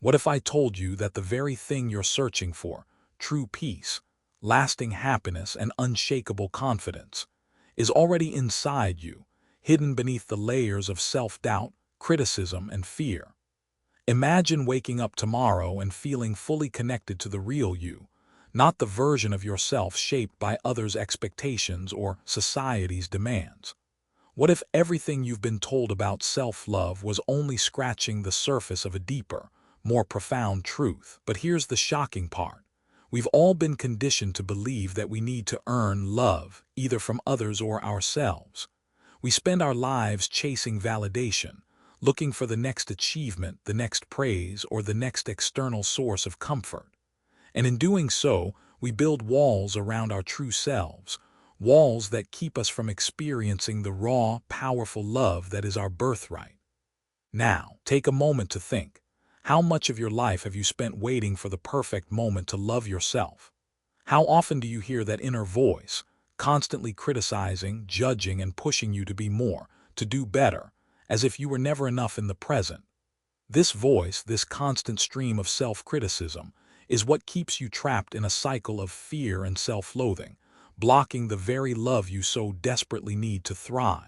What if I told you that the very thing you're searching for, true peace, lasting happiness, and unshakable confidence, is already inside you, hidden beneath the layers of self-doubt, criticism, and fear? Imagine waking up tomorrow and feeling fully connected to the real you, not the version of yourself shaped by others' expectations or society's demands. What if everything you've been told about self-love was only scratching the surface of a deeper, more profound truth? But here's the shocking part. We've all been conditioned to believe that we need to earn love, either from others or ourselves. We spend our lives chasing validation, looking for the next achievement, the next praise, or the next external source of comfort. And in doing so, we build walls around our true selves, walls that keep us from experiencing the raw, powerful love that is our birthright. Now, take a moment to think. How much of your life have you spent waiting for the perfect moment to love yourself? How often do you hear that inner voice, constantly criticizing, judging, and pushing you to be more, to do better, as if you were never enough in the present? This voice, this constant stream of self-criticism, is what keeps you trapped in a cycle of fear and self-loathing, blocking the very love you so desperately need to thrive.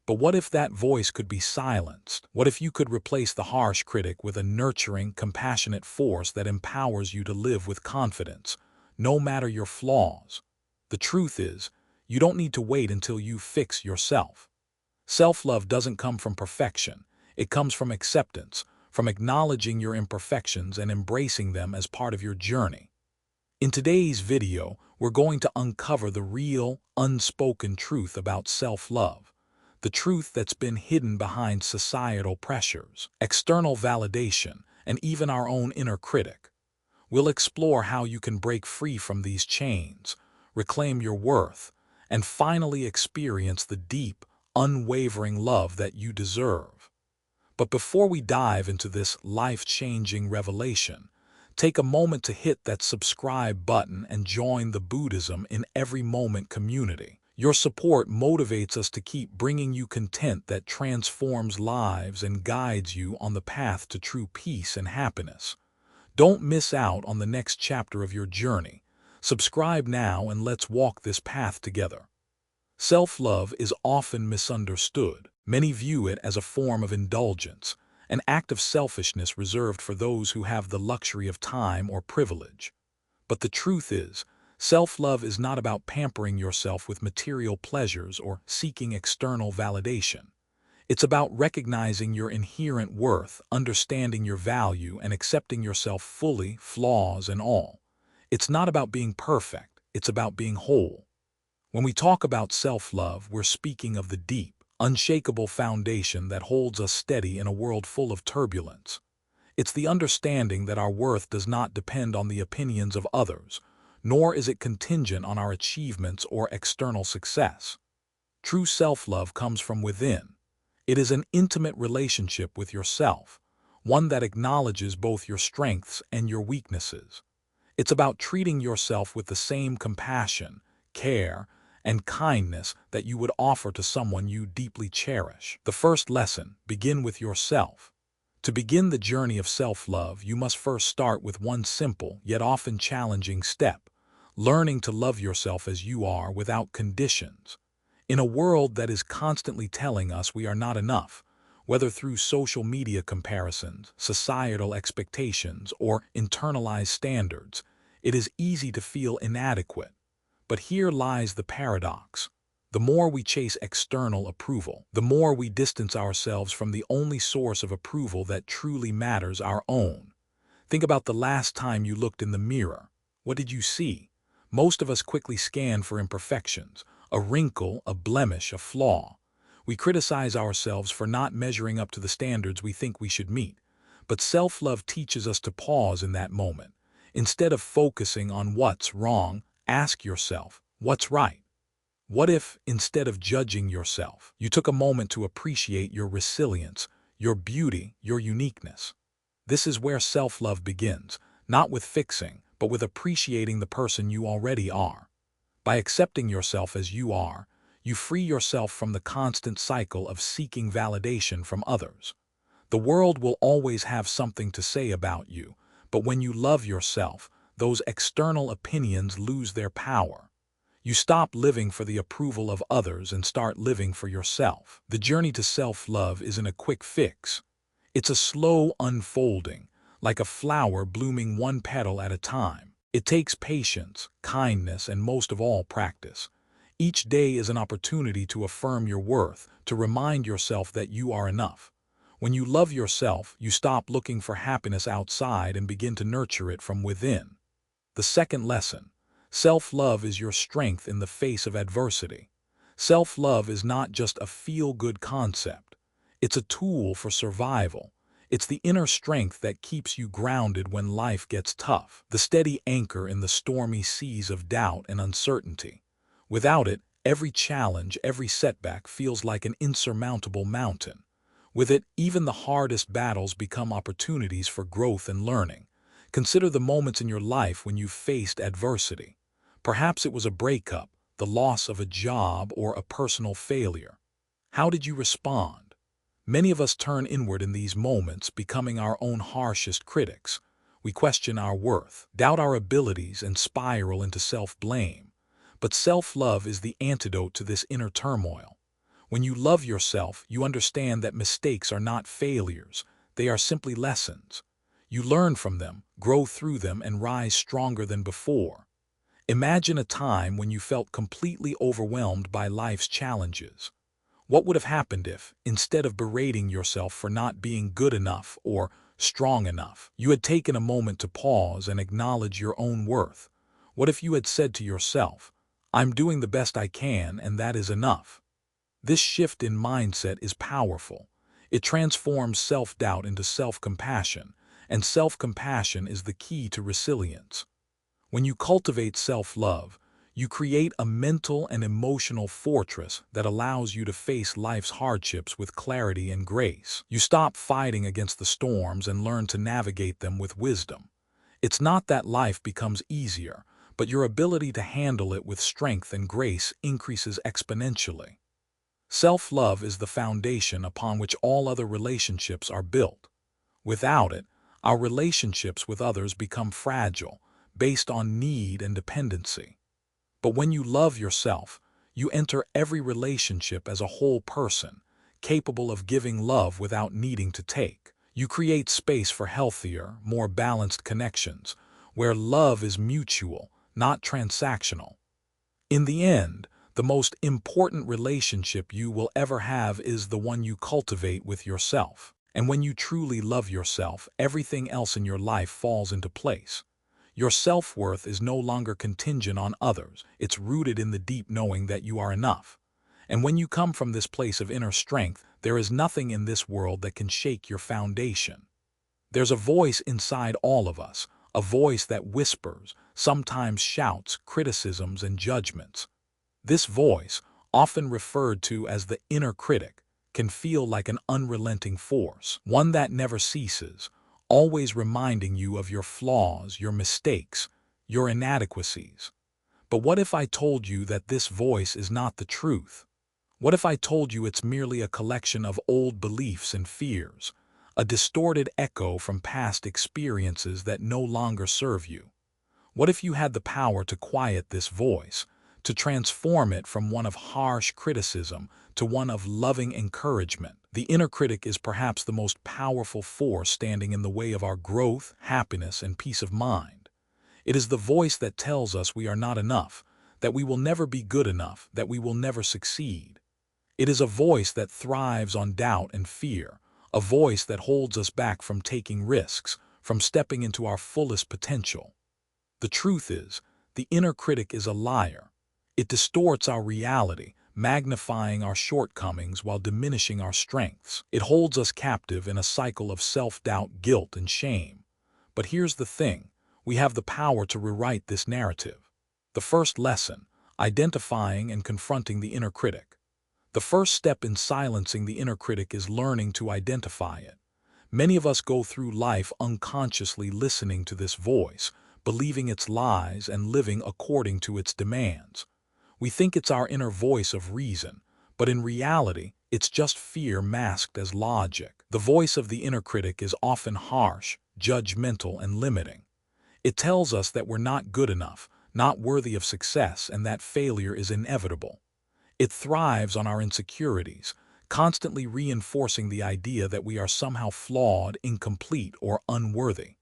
But what if that voice could be silenced? What if you could replace the harsh critic with a nurturing, compassionate force that empowers you to live with confidence, no matter your flaws? The truth is, you don't need to wait until you fix yourself. Self-love doesn't come from perfection. It comes from acceptance, from acknowledging your imperfections and embracing them as part of your journey. In today's video, we're going to uncover the real, unspoken truth about self-love, the truth that's been hidden behind societal pressures, external validation, and even our own inner critic. We'll explore how you can break free from these chains, reclaim your worth, and finally experience the deep, unwavering love that you deserve. But before we dive into this life-changing revelation, take a moment to hit that subscribe button and join the Buddhism in Every Moment community. Your support motivates us to keep bringing you content that transforms lives and guides you on the path to true peace and happiness. Don't miss out on the next chapter of your journey. Subscribe now and let's walk this path together. Self-love is often misunderstood. Many view it as a form of indulgence, an act of selfishness reserved for those who have the luxury of time or privilege. But the truth is, self-love is not about pampering yourself with material pleasures or seeking external validation. It's about recognizing your inherent worth, understanding your value, and accepting yourself fully, flaws and all. It's not about being perfect, it's about being whole. When we talk about self-love, we're speaking of the deep, unshakable foundation that holds us steady in a world full of turbulence. It's the understanding that our worth does not depend on the opinions of others, nor is it contingent on our achievements or external success. True self-love comes from within. It is an intimate relationship with yourself, one that acknowledges both your strengths and your weaknesses. It's about treating yourself with the same compassion, care, and kindness that you would offer to someone you deeply cherish. The first lesson: begin with yourself. To begin the journey of self-love, you must first start with one simple, yet often challenging step: learning to love yourself as you are without conditions. In a world that is constantly telling us we are not enough, whether through social media comparisons, societal expectations, or internalized standards, it is easy to feel inadequate. But here lies the paradox. The more we chase external approval, the more we distance ourselves from the only source of approval that truly matters: our own. Think about the last time you looked in the mirror. What did you see? Most of us quickly scan for imperfections, a wrinkle, a blemish, a flaw. We criticize ourselves for not measuring up to the standards we think we should meet. But self-love teaches us to pause in that moment. Instead of focusing on what's wrong, ask yourself, what's right? What if, instead of judging yourself, you took a moment to appreciate your resilience, your beauty, your uniqueness? This is where self-love begins, not with fixing, but with appreciating the person you already are. By accepting yourself as you are, you free yourself from the constant cycle of seeking validation from others. The world will always have something to say about you, but when you love yourself, those external opinions lose their power. You stop living for the approval of others and start living for yourself. The journey to self-love isn't a quick fix. It's a slow unfolding, like a flower blooming one petal at a time. It takes patience, kindness, and most of all, practice. Each day is an opportunity to affirm your worth, to remind yourself that you are enough. When you love yourself, you stop looking for happiness outside and begin to nurture it from within. The second lesson: self-love is your strength in the face of adversity. Self-love is not just a feel-good concept. It's a tool for survival. It's the inner strength that keeps you grounded when life gets tough, the steady anchor in the stormy seas of doubt and uncertainty. Without it, every challenge, every setback feels like an insurmountable mountain. With it, even the hardest battles become opportunities for growth and learning. Consider the moments in your life when you faced adversity. Perhaps it was a breakup, the loss of a job, or a personal failure. How did you respond? Many of us turn inward in these moments, becoming our own harshest critics. We question our worth, doubt our abilities, and spiral into self-blame. But self-love is the antidote to this inner turmoil. When you love yourself, you understand that mistakes are not failures. They are simply lessons. You learn from them, grow through them, and rise stronger than before. Imagine a time when you felt completely overwhelmed by life's challenges. What would have happened if, instead of berating yourself for not being good enough or strong enough, you had taken a moment to pause and acknowledge your own worth? What if you had said to yourself, "I'm doing the best I can, and that is enough"? This shift in mindset is powerful. It transforms self-doubt into self-compassion, and self-compassion is the key to resilience. When you cultivate self-love, you create a mental and emotional fortress that allows you to face life's hardships with clarity and grace. You stop fighting against the storms and learn to navigate them with wisdom. It's not that life becomes easier, but your ability to handle it with strength and grace increases exponentially. Self-love is the foundation upon which all other relationships are built. Without it, our relationships with others become fragile, based on need and dependency. But when you love yourself, you enter every relationship as a whole person, capable of giving love without needing to take. You create space for healthier, more balanced connections, where love is mutual, not transactional. In the end, the most important relationship you will ever have is the one you cultivate with yourself. And when you truly love yourself, everything else in your life falls into place. Your self-worth is no longer contingent on others. It's rooted in the deep knowing that you are enough. And when you come from this place of inner strength, there is nothing in this world that can shake your foundation. There's a voice inside all of us, a voice that whispers, sometimes shouts, criticisms and judgments. This voice, often referred to as the inner critic, can feel like an unrelenting force, one that never ceases, always reminding you of your flaws, your mistakes, your inadequacies. But what if I told you that this voice is not the truth? What if I told you it's merely a collection of old beliefs and fears, a distorted echo from past experiences that no longer serve you? What if you had the power to quiet this voice, to transform it from one of harsh criticism to one of loving encouragement? The inner critic is perhaps the most powerful force standing in the way of our growth, happiness, and peace of mind. It is the voice that tells us we are not enough, that we will never be good enough, that we will never succeed. It is a voice that thrives on doubt and fear, a voice that holds us back from taking risks, from stepping into our fullest potential. The truth is, the inner critic is a liar. It distorts our reality, magnifying our shortcomings while diminishing our strengths. It holds us captive in a cycle of self-doubt, guilt, and shame. But here's the thing: we have the power to rewrite this narrative. The first lesson: identifying and confronting the inner critic. The first step in silencing the inner critic is learning to identify it. Many of us go through life unconsciously listening to this voice, believing its lies and living according to its demands. We think it's our inner voice of reason, but in reality, it's just fear masked as logic. The voice of the inner critic is often harsh, judgmental, and limiting. It tells us that we're not good enough, not worthy of success, and that failure is inevitable. It thrives on our insecurities, constantly reinforcing the idea that we are somehow flawed, incomplete, or unworthy.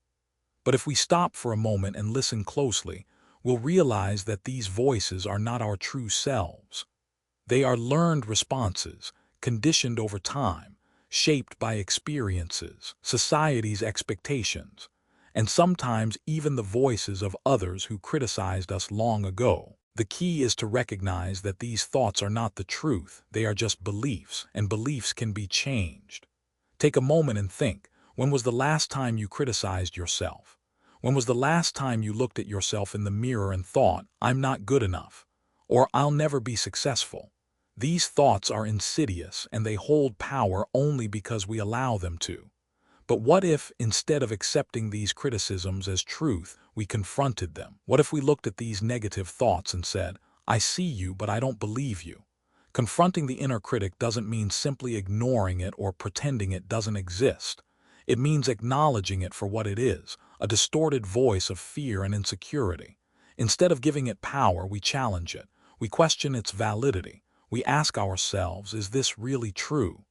But if we stop for a moment and listen closely, we'll realize that these voices are not our true selves. They are learned responses, conditioned over time, shaped by experiences, society's expectations, and sometimes even the voices of others who criticized us long ago. The key is to recognize that these thoughts are not the truth, they are just beliefs, and beliefs can be changed. Take a moment and think, when was the last time you criticized yourself? When was the last time you looked at yourself in the mirror and thought, "I'm not good enough," or "I'll never be successful"? These thoughts are insidious and they hold power only because we allow them to. But what if, instead of accepting these criticisms as truth, we confronted them? What if we looked at these negative thoughts and said, "I see you, but I don't believe you"? Confronting the inner critic doesn't mean simply ignoring it or pretending it doesn't exist. It means acknowledging it for what it is, a distorted voice of fear and insecurity. Instead of giving it power, we challenge it. We question its validity. We ask ourselves, is this really true?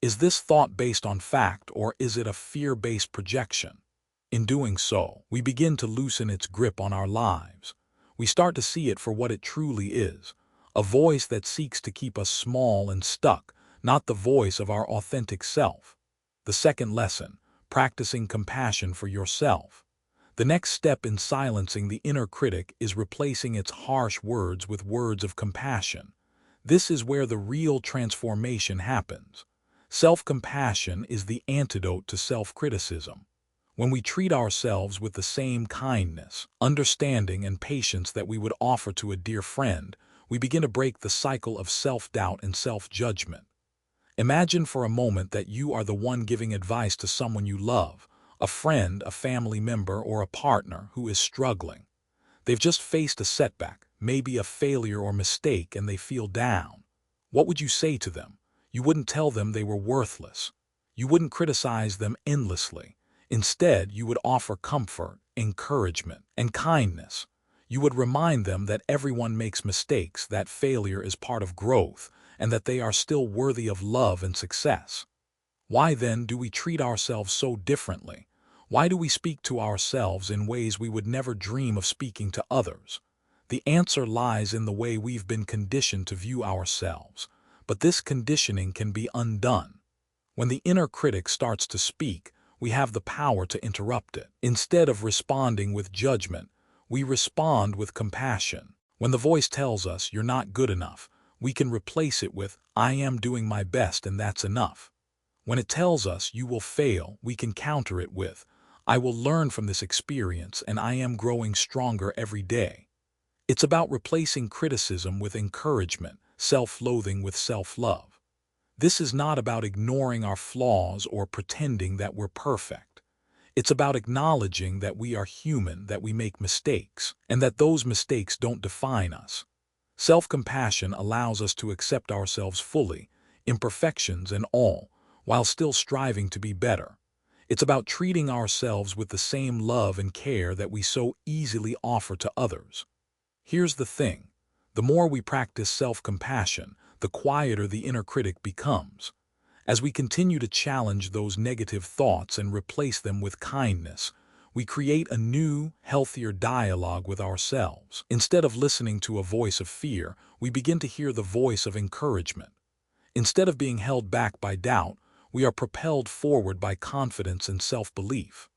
Is this thought based on fact, or is it a fear-based projection? In doing so, we begin to loosen its grip on our lives. We start to see it for what it truly is, a voice that seeks to keep us small and stuck, not the voice of our authentic self. The second lesson, practicing compassion for yourself. The next step in silencing the inner critic is replacing its harsh words with words of compassion. This is where the real transformation happens. Self-compassion is the antidote to self-criticism. When we treat ourselves with the same kindness, understanding, and patience that we would offer to a dear friend, we begin to break the cycle of self-doubt and self-judgment. Imagine for a moment that you are the one giving advice to someone you love, a friend, a family member, or a partner who is struggling. They've just faced a setback, maybe a failure or mistake, and they feel down. What would you say to them? You wouldn't tell them they were worthless. You wouldn't criticize them endlessly. Instead, you would offer comfort, encouragement, and kindness. You would remind them that everyone makes mistakes, that failure is part of growth, and that they are still worthy of love and success. Why then do we treat ourselves so differently? Why do we speak to ourselves in ways we would never dream of speaking to others? The answer lies in the way we've been conditioned to view ourselves. But this conditioning can be undone. When the inner critic starts to speak, we have the power to interrupt it. Instead of responding with judgment, we respond with compassion. When the voice tells us, "You're not good enough," we can replace it with, "I am doing my best and that's enough." When it tells us, "You will fail," we can counter it with, "I will learn from this experience and I am growing stronger every day." It's about replacing criticism with encouragement, self-loathing with self-love. This is not about ignoring our flaws or pretending that we're perfect. It's about acknowledging that we are human, that we make mistakes, and that those mistakes don't define us. Self-compassion allows us to accept ourselves fully, imperfections and all, while still striving to be better. It's about treating ourselves with the same love and care that we so easily offer to others. Here's the thing. The more we practice self-compassion, the quieter the inner critic becomes. As we continue to challenge those negative thoughts and replace them with kindness, we create a new, healthier dialogue with ourselves. Instead of listening to a voice of fear, we begin to hear the voice of encouragement. Instead of being held back by doubt, we are propelled forward by confidence and self-belief.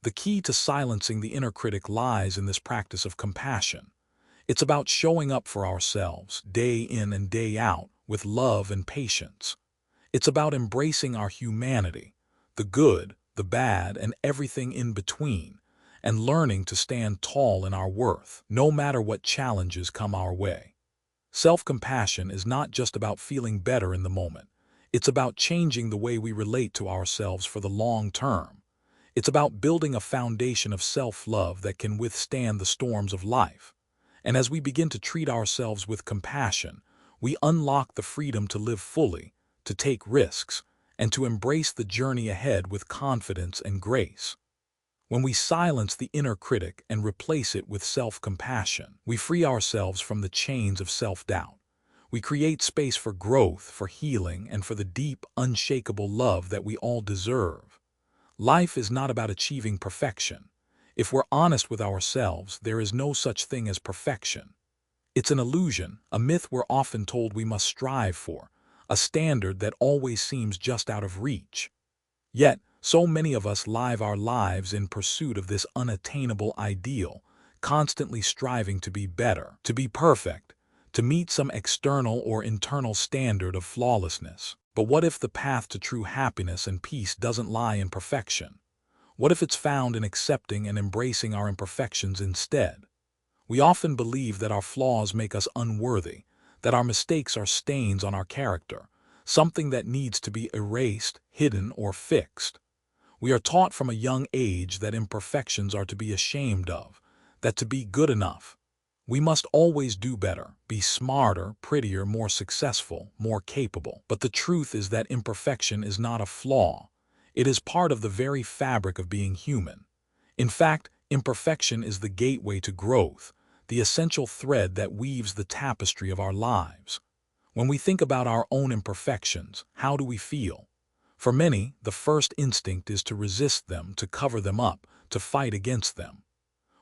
The key to silencing the inner critic lies in this practice of compassion. It's about showing up for ourselves, day in and day out, with love and patience. It's about embracing our humanity, the good, the bad, and everything in between, and learning to stand tall in our worth, no matter what challenges come our way. Self-compassion is not just about feeling better in the moment. It's about changing the way we relate to ourselves for the long term. It's about building a foundation of self-love that can withstand the storms of life. And as we begin to treat ourselves with compassion, we unlock the freedom to live fully, to take risks, and to embrace the journey ahead with confidence and grace. When we silence the inner critic and replace it with self-compassion, we free ourselves from the chains of self-doubt. We create space for growth, for healing, and for the deep, unshakable love that we all deserve. Life is not about achieving perfection. If we're honest with ourselves, there is no such thing as perfection. It's an illusion, a myth we're often told we must strive for, a standard that always seems just out of reach. Yet, so many of us live our lives in pursuit of this unattainable ideal, constantly striving to be better, to be perfect, to meet some external or internal standard of flawlessness. But what if the path to true happiness and peace doesn't lie in perfection? What if it's found in accepting and embracing our imperfections instead? We often believe that our flaws make us unworthy, that our mistakes are stains on our character, something that needs to be erased, hidden, or fixed. We are taught from a young age that imperfections are to be ashamed of, that to be good enough, we must always do better, be smarter, prettier, more successful, more capable. But the truth is that imperfection is not a flaw. It is part of the very fabric of being human. In fact, imperfection is the gateway to growth, the essential thread that weaves the tapestry of our lives. When we think about our own imperfections, how do we feel? For many, the first instinct is to resist them, to cover them up, to fight against them.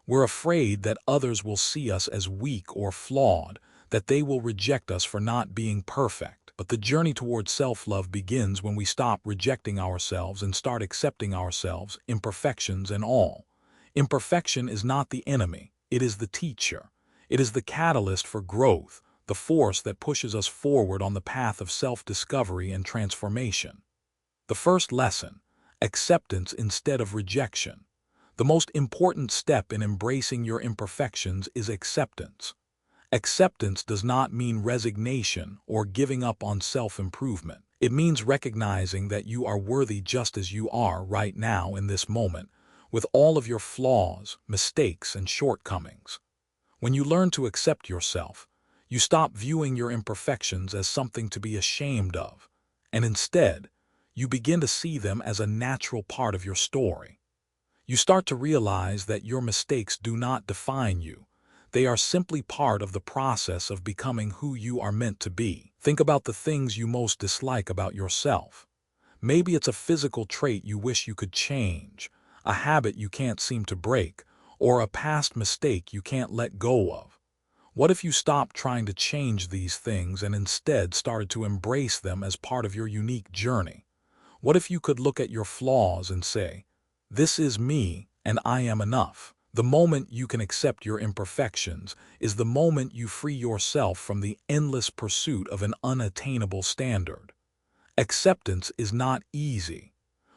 We're afraid that others will see us as weak or flawed, that they will reject us for not being perfect. But the journey towards self-love begins when we stop rejecting ourselves and start accepting ourselves, imperfections and all. Imperfection is not the enemy, it is the teacher. It is the catalyst for growth, the force that pushes us forward on the path of self-discovery and transformation. The first lesson: acceptance instead of rejection. The most important step in embracing your imperfections is acceptance. Acceptance does not mean resignation or giving up on self-improvement. It means recognizing that you are worthy just as you are right now in this moment, with all of your flaws, mistakes, and shortcomings. When you learn to accept yourself, you stop viewing your imperfections as something to be ashamed of, and instead, you begin to see them as a natural part of your story. You start to realize that your mistakes do not define you. They are simply part of the process of becoming who you are meant to be. Think about the things you most dislike about yourself. Maybe it's a physical trait you wish you could change, a habit you can't seem to break, or a past mistake you can't let go of. What if you stopped trying to change these things and instead started to embrace them as part of your unique journey? What if you could look at your flaws and say, "This is me, and I am enough"? The moment you can accept your imperfections is the moment you free yourself from the endless pursuit of an unattainable standard. Acceptance is not easy.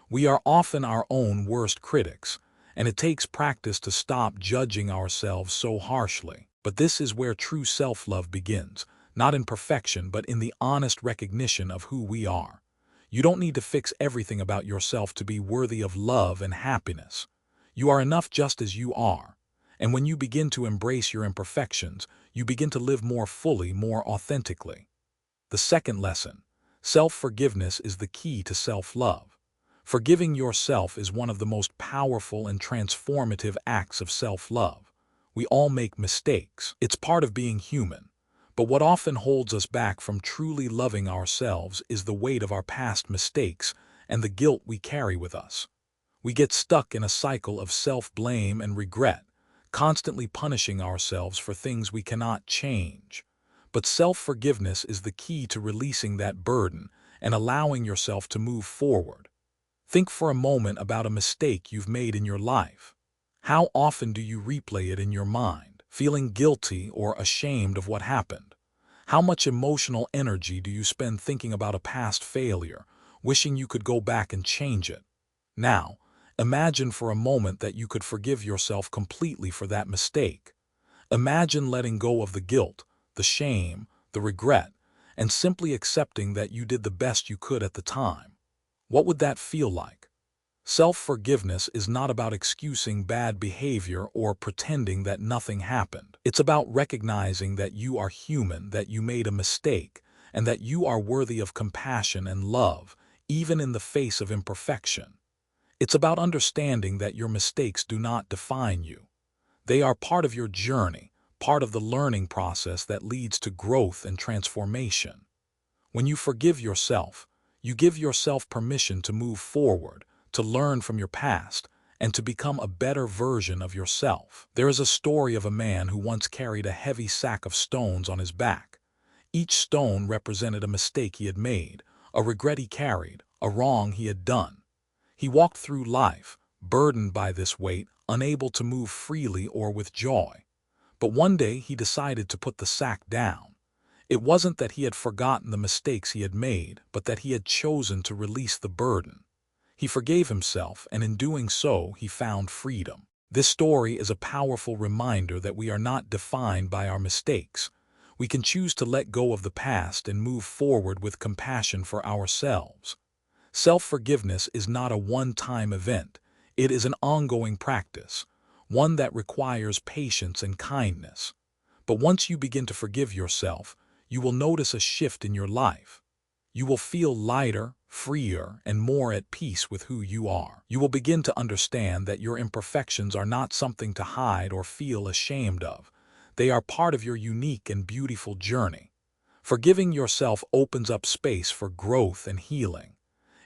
We are often our own worst critics, and it takes practice to stop judging ourselves so harshly. But this is where true self-love begins, not in perfection, but in the honest recognition of who we are. You don't need to fix everything about yourself to be worthy of love and happiness. You are enough just as you are. And when you begin to embrace your imperfections, you begin to live more fully, more authentically. The second lesson: self-forgiveness is the key to self-love. Forgiving yourself is one of the most powerful and transformative acts of self-love. We all make mistakes. It's part of being human. But what often holds us back from truly loving ourselves is the weight of our past mistakes and the guilt we carry with us. We get stuck in a cycle of self-blame and regret, constantly punishing ourselves for things we cannot change. But self-forgiveness is the key to releasing that burden and allowing yourself to move forward. Think for a moment about a mistake you've made in your life. How often do you replay it in your mind, feeling guilty or ashamed of what happened? How much emotional energy do you spend thinking about a past failure, wishing you could go back and change it? Now, imagine for a moment that you could forgive yourself completely for that mistake. Imagine letting go of the guilt, the shame, the regret, and simply accepting that you did the best you could at the time. What would that feel like? Self-forgiveness is not about excusing bad behavior or pretending that nothing happened. It's about recognizing that you are human, that you made a mistake, and that you are worthy of compassion and love, even in the face of imperfection. It's about understanding that your mistakes do not define you. They are part of your journey, part of the learning process that leads to growth and transformation. When you forgive yourself, you give yourself permission to move forward, to learn from your past, and to become a better version of yourself. There is a story of a man who once carried a heavy sack of stones on his back. Each stone represented a mistake he had made, a regret he carried, a wrong he had done. He walked through life, burdened by this weight, unable to move freely or with joy. But one day he decided to put the sack down. It wasn't that he had forgotten the mistakes he had made, but that he had chosen to release the burden. He forgave himself, and in doing so, he found freedom. This story is a powerful reminder that we are not defined by our mistakes. We can choose to let go of the past and move forward with compassion for ourselves. Self-forgiveness is not a one-time event. It is an ongoing practice, one that requires patience and kindness. But once you begin to forgive yourself, you will notice a shift in your life. You will feel lighter, freer, and more at peace with who you are. You will begin to understand that your imperfections are not something to hide or feel ashamed of. They are part of your unique and beautiful journey. Forgiving yourself opens up space for growth and healing.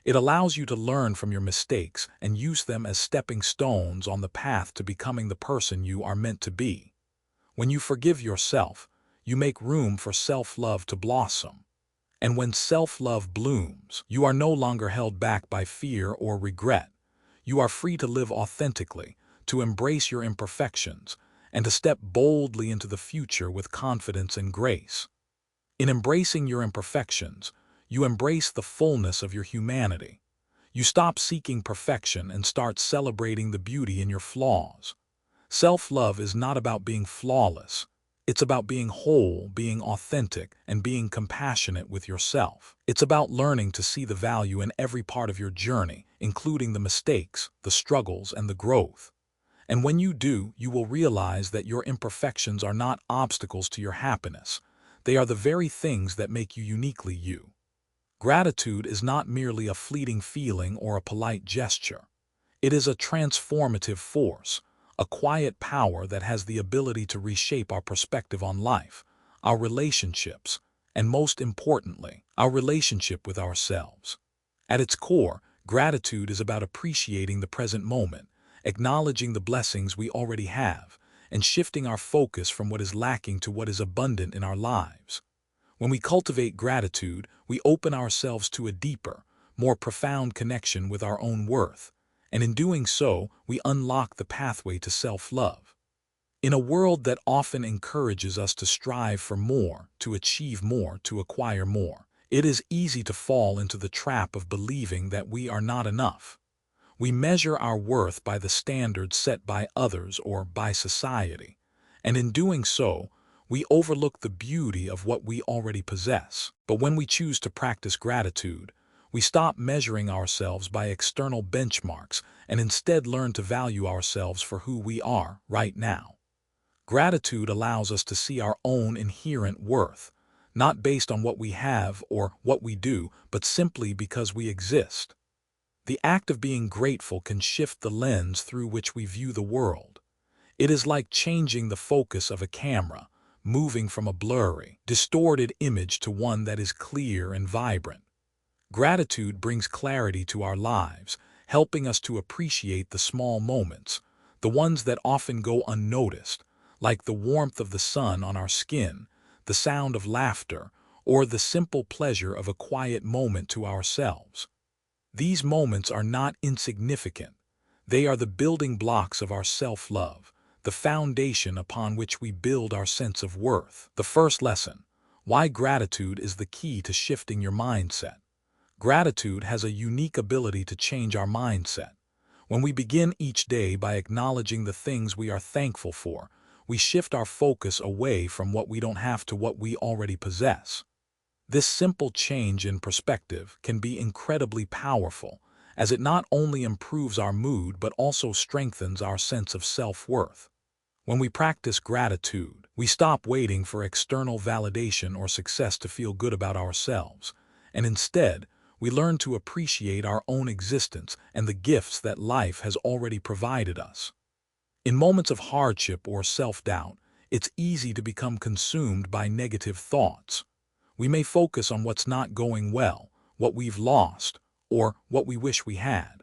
It allows you to learn from your mistakes and use them as stepping stones on the path to becoming the person you are meant to be. When you forgive yourself, you make room for self-love to blossom. And when self-love blooms, you are no longer held back by fear or regret. You are free to live authentically, to embrace your imperfections, and to step boldly into the future with confidence and grace. In embracing your imperfections, you embrace the fullness of your humanity. You stop seeking perfection and start celebrating the beauty in your flaws. Self-love is not about being flawless. It's about being whole, being authentic, and being compassionate with yourself. It's about learning to see the value in every part of your journey, including the mistakes, the struggles, and the growth. And when you do, you will realize that your imperfections are not obstacles to your happiness. They are the very things that make you uniquely you. Gratitude is not merely a fleeting feeling or a polite gesture. It is a transformative force, a quiet power that has the ability to reshape our perspective on life, our relationships, and most importantly, our relationship with ourselves. At its core, gratitude is about appreciating the present moment, acknowledging the blessings we already have, and shifting our focus from what is lacking to what is abundant in our lives. When we cultivate gratitude, we open ourselves to a deeper, more profound connection with our own worth, and in doing so, we unlock the pathway to self-love. In a world that often encourages us to strive for more, to achieve more, to acquire more, it is easy to fall into the trap of believing that we are not enough. We measure our worth by the standards set by others or by society, and in doing so, we overlook the beauty of what we already possess. But when we choose to practice gratitude, we stop measuring ourselves by external benchmarks and instead learn to value ourselves for who we are right now. Gratitude allows us to see our own inherent worth, not based on what we have or what we do, but simply because we exist. The act of being grateful can shift the lens through which we view the world. It is like changing the focus of a camera, moving from a blurry, distorted image to one that is clear and vibrant. Gratitude brings clarity to our lives, helping us to appreciate the small moments, the ones that often go unnoticed, like the warmth of the sun on our skin, the sound of laughter, or the simple pleasure of a quiet moment to ourselves. These moments are not insignificant. They are the building blocks of our self-love, the foundation upon which we build our sense of worth. The first lesson: why gratitude is the key to shifting your mindset. Gratitude has a unique ability to change our mindset. When we begin each day by acknowledging the things we are thankful for, we shift our focus away from what we don't have to what we already possess. This simple change in perspective can be incredibly powerful, as it not only improves our mood but also strengthens our sense of self-worth. When we practice gratitude, we stop waiting for external validation or success to feel good about ourselves, and instead, we learn to appreciate our own existence and the gifts that life has already provided us. In moments of hardship or self-doubt, it's easy to become consumed by negative thoughts. We may focus on what's not going well, what we've lost, or what we wish we had.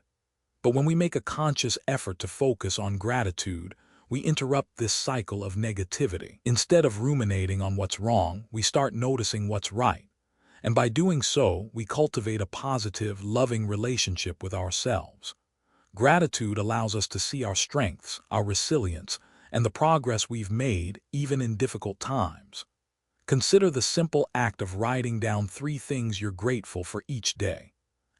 But when we make a conscious effort to focus on gratitude, we interrupt this cycle of negativity. Instead of ruminating on what's wrong, we start noticing what's right. And by doing so, we cultivate a positive, loving relationship with ourselves. Gratitude allows us to see our strengths, our resilience, and the progress we've made even in difficult times. Consider the simple act of writing down 3 things you're grateful for each day.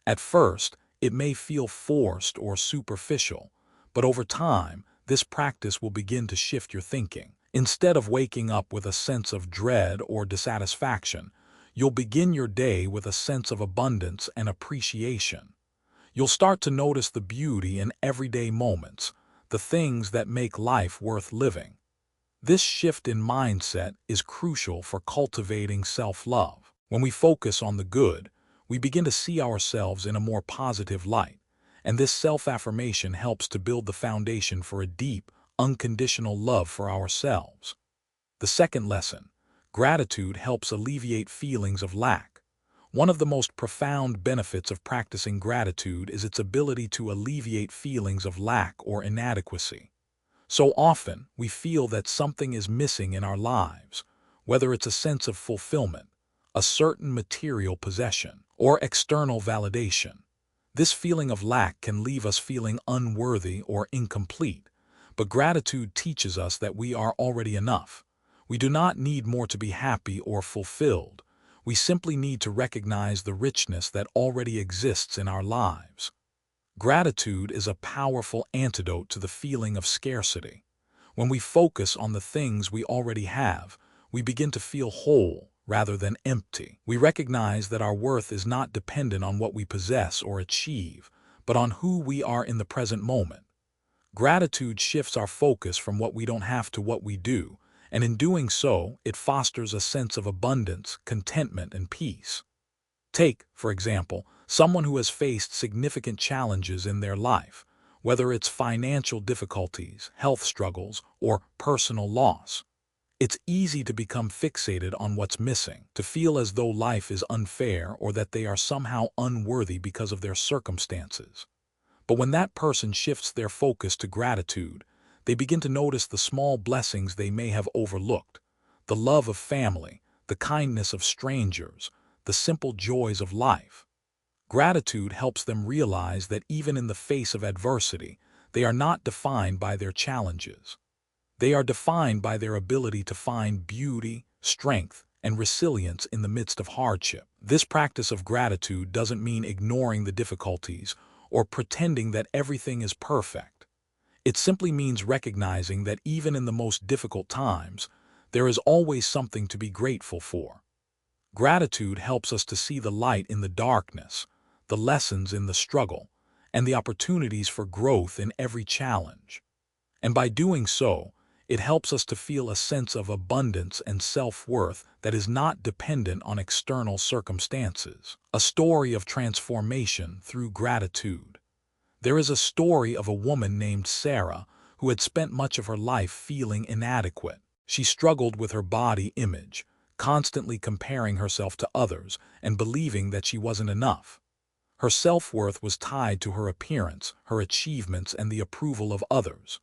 At first, it may feel forced or superficial, but over time, this practice will begin to shift your thinking. Instead of waking up with a sense of dread or dissatisfaction, you'll begin your day with a sense of abundance and appreciation. You'll start to notice the beauty in everyday moments, the things that make life worth living. This shift in mindset is crucial for cultivating self-love. When we focus on the good, we begin to see ourselves in a more positive light, and this self-affirmation helps to build the foundation for a deep, unconditional love for ourselves. The second lesson: gratitude helps alleviate feelings of lack. One of the most profound benefits of practicing gratitude is its ability to alleviate feelings of lack or inadequacy. So often, we feel that something is missing in our lives, whether it's a sense of fulfillment, a certain material possession, or external validation. This feeling of lack can leave us feeling unworthy or incomplete, but gratitude teaches us that we are already enough. We do not need more to be happy or fulfilled. We simply need to recognize the richness that already exists in our lives. Gratitude is a powerful antidote to the feeling of scarcity. When we focus on the things we already have, we begin to feel whole rather than empty. We recognize that our worth is not dependent on what we possess or achieve, but on who we are in the present moment. Gratitude shifts our focus from what we don't have to what we do, and in doing so, it fosters a sense of abundance, contentment, and peace. Take, for example, someone who has faced significant challenges in their life, whether it's financial difficulties, health struggles, or personal loss. It's easy to become fixated on what's missing, to feel as though life is unfair or that they are somehow unworthy because of their circumstances. But when that person shifts their focus to gratitude, they begin to notice the small blessings they may have overlooked: the love of family, the kindness of strangers, the simple joys of life. Gratitude helps them realize that even in the face of adversity, they are not defined by their challenges. They are defined by their ability to find beauty, strength, and resilience in the midst of hardship. This practice of gratitude doesn't mean ignoring the difficulties or pretending that everything is perfect. It simply means recognizing that even in the most difficult times, there is always something to be grateful for. Gratitude helps us to see the light in the darkness, the lessons in the struggle, and the opportunities for growth in every challenge. And by doing so, it helps us to feel a sense of abundance and self-worth that is not dependent on external circumstances. A story of transformation through gratitude. There is a story of a woman named Sarah who had spent much of her life feeling inadequate. She struggled with her body image, constantly comparing herself to others and believing that she wasn't enough. Her self-worth was tied to her appearance, her achievements, and the approval of others.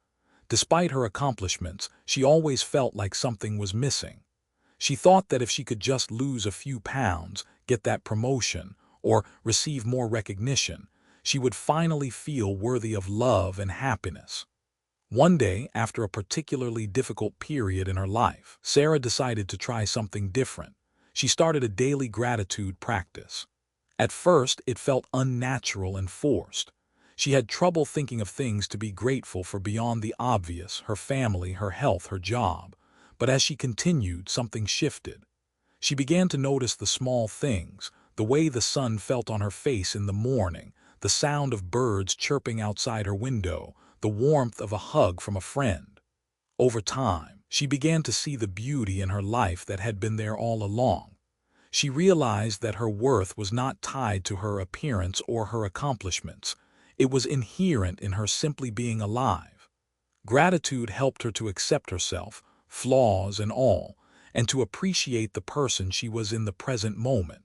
Despite her accomplishments, she always felt like something was missing. She thought that if she could just lose a few pounds, get that promotion, or receive more recognition, she would finally feel worthy of love and happiness. One day, after a particularly difficult period in her life, Sarah decided to try something different. She started a daily gratitude practice. At first, it felt unnatural and forced. She had trouble thinking of things to be grateful for beyond the obvious: her family, her health, her job. But as she continued, something shifted. She began to notice the small things: the way the sun felt on her face in the morning, the sound of birds chirping outside her window, the warmth of a hug from a friend. Over time, she began to see the beauty in her life that had been there all along. She realized that her worth was not tied to her appearance or her accomplishments. It was inherent in her simply being alive. Gratitude helped her to accept herself, flaws and all, and to appreciate the person she was in the present moment.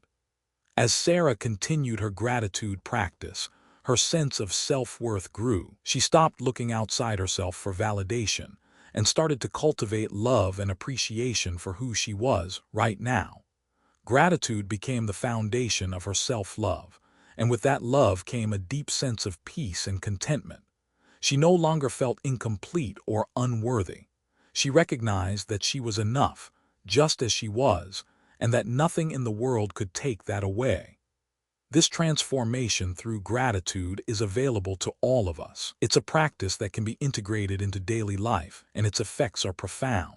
As Sarah continued her gratitude practice, her sense of self-worth grew. She stopped looking outside herself for validation and started to cultivate love and appreciation for who she was right now. Gratitude became the foundation of her self-love, and with that love came a deep sense of peace and contentment. She no longer felt incomplete or unworthy. She recognized that she was enough, just as she was, and that nothing in the world could take that away. This transformation through gratitude is available to all of us. It's a practice that can be integrated into daily life, and its effects are profound.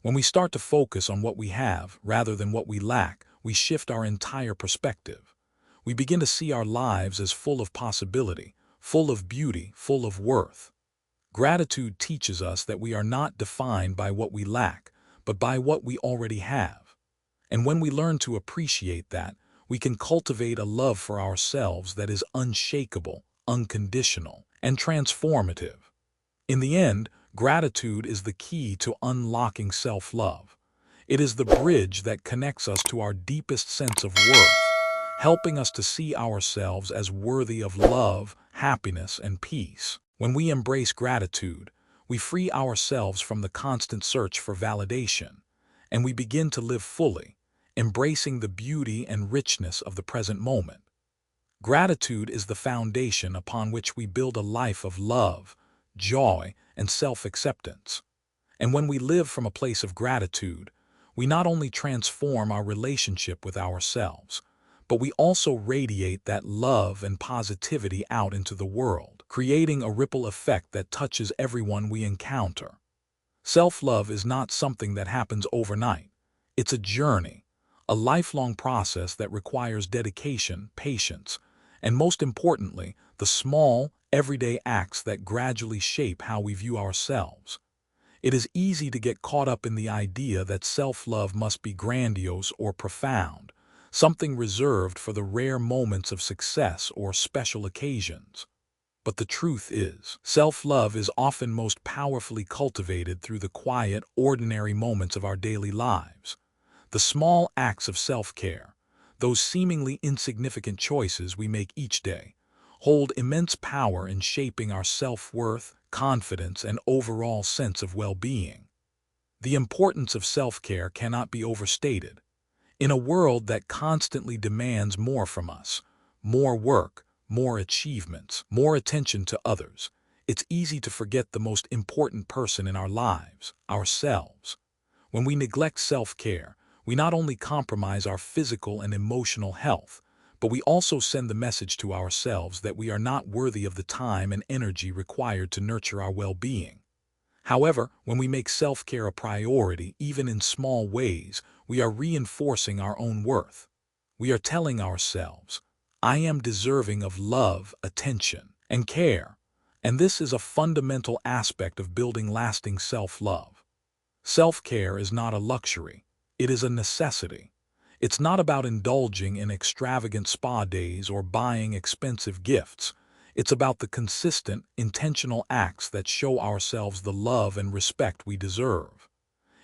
When we start to focus on what we have rather than what we lack, we shift our entire perspective. We begin to see our lives as full of possibility, full of beauty, full of worth. Gratitude teaches us that we are not defined by what we lack, but by what we already have. And when we learn to appreciate that, we can cultivate a love for ourselves that is unshakable, unconditional, and transformative. In the end, gratitude is the key to unlocking self-love. It is the bridge that connects us to our deepest sense of worth, helping us to see ourselves as worthy of love, happiness, and peace. When we embrace gratitude, we free ourselves from the constant search for validation, and we begin to live fully, embracing the beauty and richness of the present moment. Gratitude is the foundation upon which we build a life of love, joy, and self-acceptance. And when we live from a place of gratitude, we not only transform our relationship with ourselves, but we also radiate that love and positivity out into the world, creating a ripple effect that touches everyone we encounter. Self-love is not something that happens overnight. It's a journey, a lifelong process that requires dedication, patience, and most importantly, the small, everyday acts that gradually shape how we view ourselves. It is easy to get caught up in the idea that self-love must be grandiose or profound, something reserved for the rare moments of success or special occasions. But the truth is, self-love is often most powerfully cultivated through the quiet, ordinary moments of our daily lives. The small acts of self-care, those seemingly insignificant choices we make each day, hold immense power in shaping our self-worth, confidence, and overall sense of well-being. The importance of self-care cannot be overstated. In a world that constantly demands more from us, more work, more achievements, more attention to others, it's easy to forget the most important person in our lives, ourselves. When we neglect self-care, we not only compromise our physical and emotional health, but we also send the message to ourselves that we are not worthy of the time and energy required to nurture our well-being. However, when we make self-care a priority, even in small ways, we are reinforcing our own worth. We are telling ourselves, I am deserving of love, attention, and care, and this is a fundamental aspect of building lasting self-love. Self-care is not a luxury. It is a necessity. It's not about indulging in extravagant spa days or buying expensive gifts. It's about the consistent, intentional acts that show ourselves the love and respect we deserve.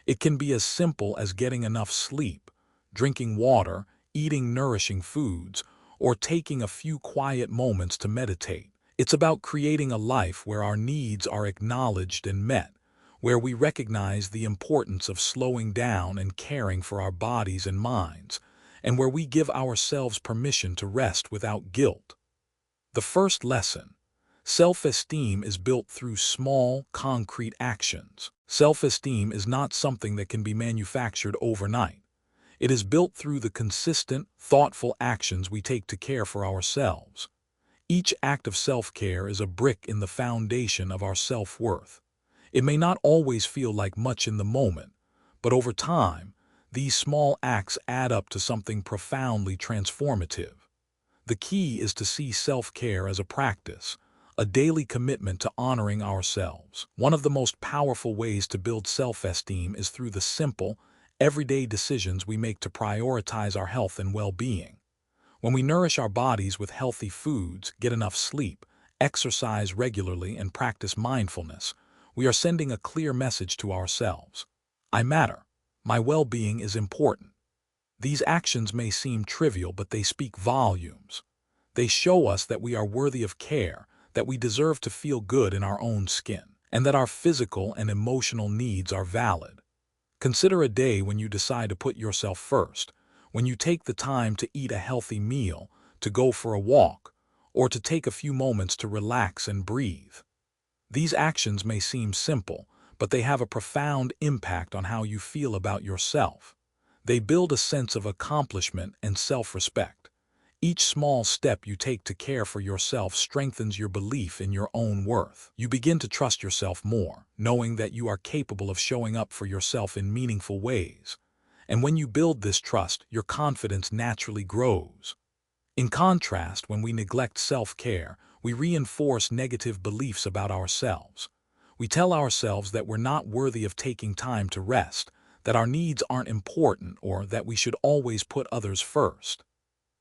It can be as simple as getting enough sleep, drinking water, eating nourishing foods, or taking a few quiet moments to meditate. It's about creating a life where our needs are acknowledged and met, where we recognize the importance of slowing down and caring for our bodies and minds, and where we give ourselves permission to rest without guilt. The first lesson: self-esteem is built through small, concrete actions. Self-esteem is not something that can be manufactured overnight. It is built through the consistent, thoughtful actions we take to care for ourselves. Each act of self-care is a brick in the foundation of our self-worth. It may not always feel like much in the moment, but over time, these small acts add up to something profoundly transformative. The key is to see self-care as a practice, a daily commitment to honoring ourselves. One of the most powerful ways to build self-esteem is through the simple, everyday decisions we make to prioritize our health and well-being. When we nourish our bodies with healthy foods, get enough sleep, exercise regularly, and practice mindfulness, we are sending a clear message to ourselves. I matter. My well-being is important. These actions may seem trivial, but they speak volumes. They show us that we are worthy of care, that we deserve to feel good in our own skin, and that our physical and emotional needs are valid. Consider a day when you decide to put yourself first, when you take the time to eat a healthy meal, to go for a walk, or to take a few moments to relax and breathe. These actions may seem simple, but they have a profound impact on how you feel about yourself. They build a sense of accomplishment and self-respect. Each small step you take to care for yourself strengthens your belief in your own worth. You begin to trust yourself more, knowing that you are capable of showing up for yourself in meaningful ways. And when you build this trust, your confidence naturally grows. In contrast, when we neglect self-care, we reinforce negative beliefs about ourselves. We tell ourselves that we're not worthy of taking time to rest, that our needs aren't important, or that we should always put others first.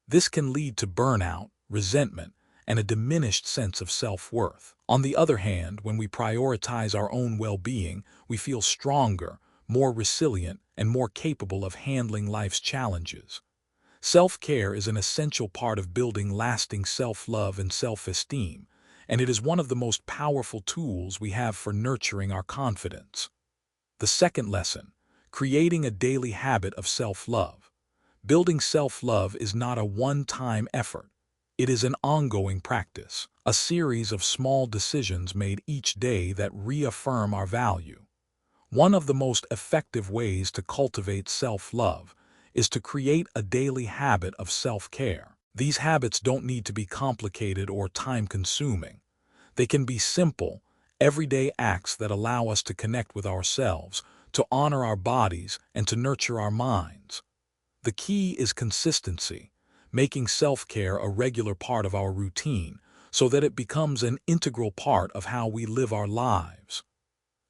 This can lead to burnout, resentment, and a diminished sense of self-worth. On the other hand, when we prioritize our own well-being, we feel stronger, more resilient, and more capable of handling life's challenges. Self-care is an essential part of building lasting self-love and self-esteem, and it is one of the most powerful tools we have for nurturing our confidence. The second lesson: creating a daily habit of self-love. Building self-love is not a one-time effort. It is an ongoing practice, a series of small decisions made each day that reaffirm our value. One of the most effective ways to cultivate self-love is to create a daily habit of self-care. These habits don't need to be complicated or time-consuming. They can be simple, everyday acts that allow us to connect with ourselves, to honor our bodies, and to nurture our minds. The key is consistency, making self-care a regular part of our routine so that it becomes an integral part of how we live our lives.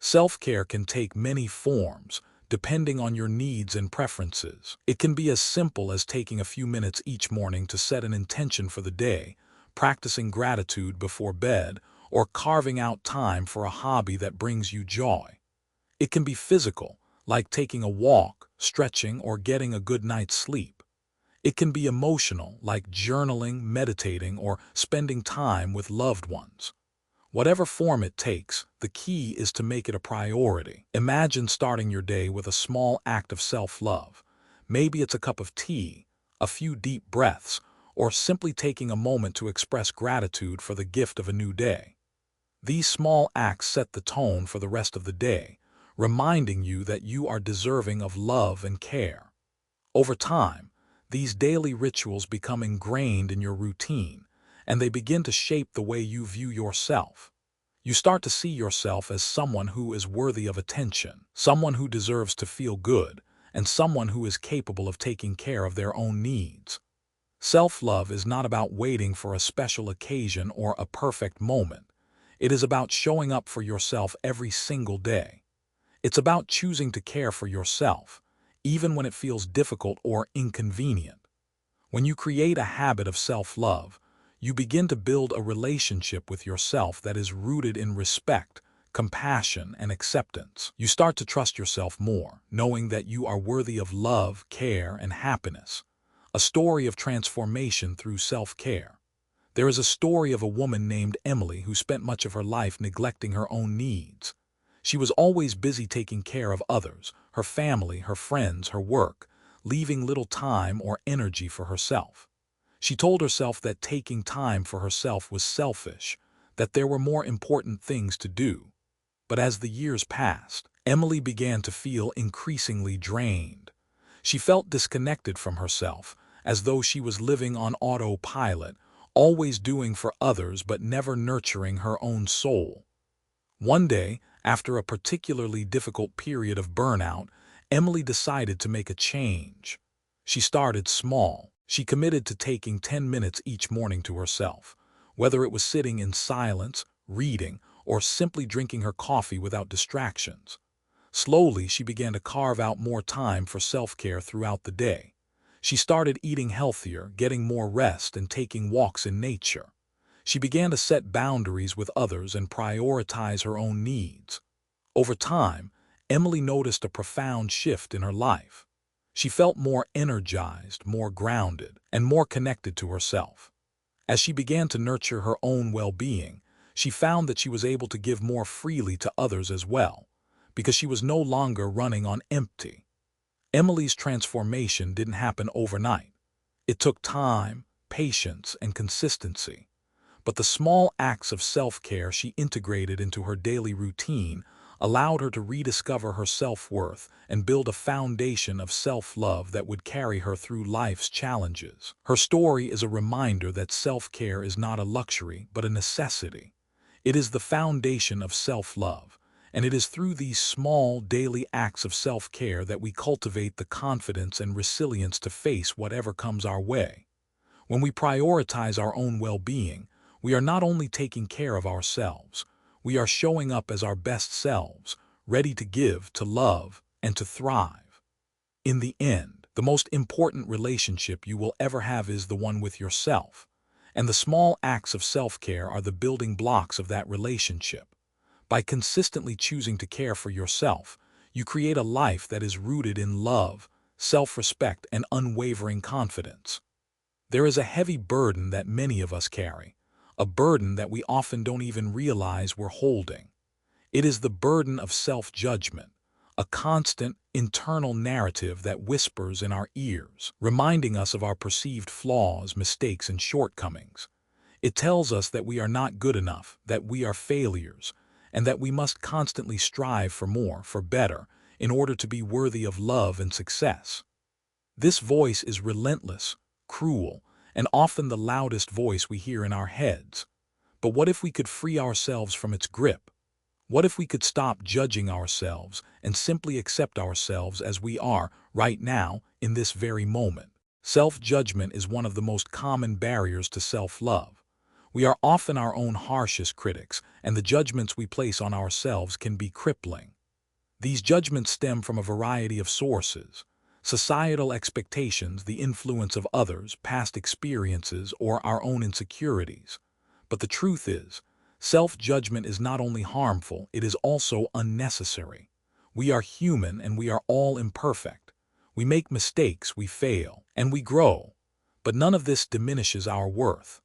Self-care can take many forms, depending on your needs and preferences. It can be as simple as taking a few minutes each morning to set an intention for the day, practicing gratitude before bed, or carving out time for a hobby that brings you joy. It can be physical, like taking a walk, stretching, or getting a good night's sleep. It can be emotional, like journaling, meditating, or spending time with loved ones. Whatever form it takes, the key is to make it a priority. Imagine starting your day with a small act of self-love. Maybe it's a cup of tea, a few deep breaths, or simply taking a moment to express gratitude for the gift of a new day. These small acts set the tone for the rest of the day, reminding you that you are deserving of love and care. Over time, these daily rituals become ingrained in your routine, and they begin to shape the way you view yourself. You start to see yourself as someone who is worthy of attention, someone who deserves to feel good, and someone who is capable of taking care of their own needs. Self-love is not about waiting for a special occasion or a perfect moment. It is about showing up for yourself every single day. It's about choosing to care for yourself, even when it feels difficult or inconvenient. When you create a habit of self-love, you begin to build a relationship with yourself that is rooted in respect, compassion, and acceptance. You start to trust yourself more, knowing that you are worthy of love, care, and happiness. A story of transformation through self-care. There is a story of a woman named Emily who spent much of her life neglecting her own needs. She was always busy taking care of others, her family, her friends, her work, leaving little time or energy for herself. She told herself that taking time for herself was selfish, that there were more important things to do. But as the years passed, Emily began to feel increasingly drained. She felt disconnected from herself, as though she was living on autopilot, always doing for others but never nurturing her own soul. One day, after a particularly difficult period of burnout, Emily decided to make a change. She started small. She committed to taking 10 minutes each morning to herself, whether it was sitting in silence, reading, or simply drinking her coffee without distractions. Slowly, she began to carve out more time for self-care throughout the day. She started eating healthier, getting more rest, and taking walks in nature. She began to set boundaries with others and prioritize her own needs. Over time, Emily noticed a profound shift in her life. She felt more energized, more grounded, and more connected to herself. As she began to nurture her own well-being, she found that she was able to give more freely to others as well, because she was no longer running on empty. Emily's transformation didn't happen overnight. It took time, patience, and consistency. But the small acts of self-care she integrated into her daily routine allowed her to rediscover her self-worth and build a foundation of self-love that would carry her through life's challenges. Her story is a reminder that self-care is not a luxury but a necessity. It is the foundation of self-love, and it is through these small daily acts of self-care that we cultivate the confidence and resilience to face whatever comes our way. When we prioritize our own well-being, we are not only taking care of ourselves, we are showing up as our best selves, ready to give, to love, and to thrive. In the end, the most important relationship you will ever have is the one with yourself, and the small acts of self-care are the building blocks of that relationship. By consistently choosing to care for yourself, you create a life that is rooted in love, self-respect, and unwavering confidence. There is a heavy burden that many of us carry, a burden that we often don't even realize we're holding. It is the burden of self-judgment, a constant, internal narrative that whispers in our ears, reminding us of our perceived flaws, mistakes, and shortcomings. It tells us that we are not good enough, that we are failures, and that we must constantly strive for more, for better, in order to be worthy of love and success. This voice is relentless, cruel, and often the loudest voice we hear in our heads. But what if we could free ourselves from its grip? What if we could stop judging ourselves and simply accept ourselves as we are right now, in this very moment? Self-judgment is one of the most common barriers to self-love. We are often our own harshest critics, and the judgments we place on ourselves can be crippling. These judgments stem from a variety of sources: societal expectations, the influence of others, past experiences, or our own insecurities. But the truth is, self-judgment is not only harmful, it is also unnecessary. We are human and we are all imperfect. We make mistakes, we fail, and we grow. But none of this diminishes our worth.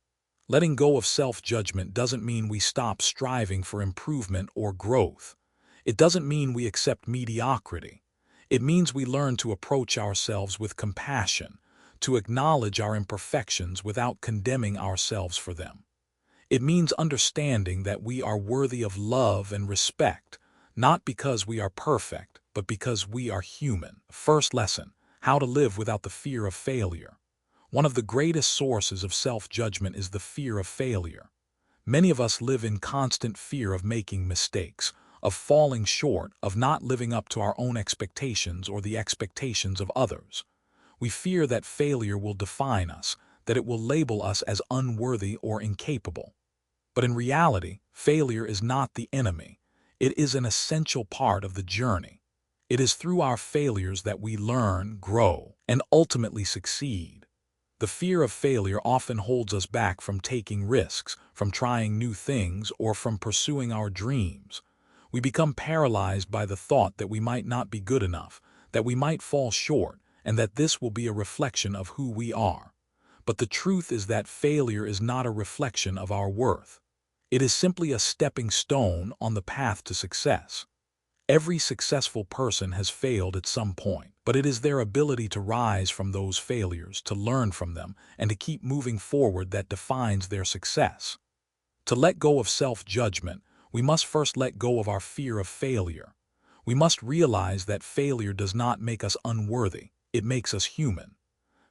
Letting go of self-judgment doesn't mean we stop striving for improvement or growth. It doesn't mean we accept mediocrity. It means we learn to approach ourselves with compassion, to acknowledge our imperfections without condemning ourselves for them. It means understanding that we are worthy of love and respect, not because we are perfect, but because we are human. First lesson: how to live without the fear of failure. One of the greatest sources of self-judgment is the fear of failure. Many of us live in constant fear of making mistakes, of falling short, of not living up to our own expectations or the expectations of others. We fear that failure will define us, that it will label us as unworthy or incapable. But in reality, failure is not the enemy. It is an essential part of the journey. It is through our failures that we learn, grow, and ultimately succeed. The fear of failure often holds us back from taking risks, from trying new things, or from pursuing our dreams. We become paralyzed by the thought that we might not be good enough, that we might fall short, and that this will be a reflection of who we are. But the truth is that failure is not a reflection of our worth. It is simply a stepping stone on the path to success. Every successful person has failed at some point, but it is their ability to rise from those failures, to learn from them, and to keep moving forward that defines their success. To let go of self-judgment, we must first let go of our fear of failure. We must realize that failure does not make us unworthy, it makes us human.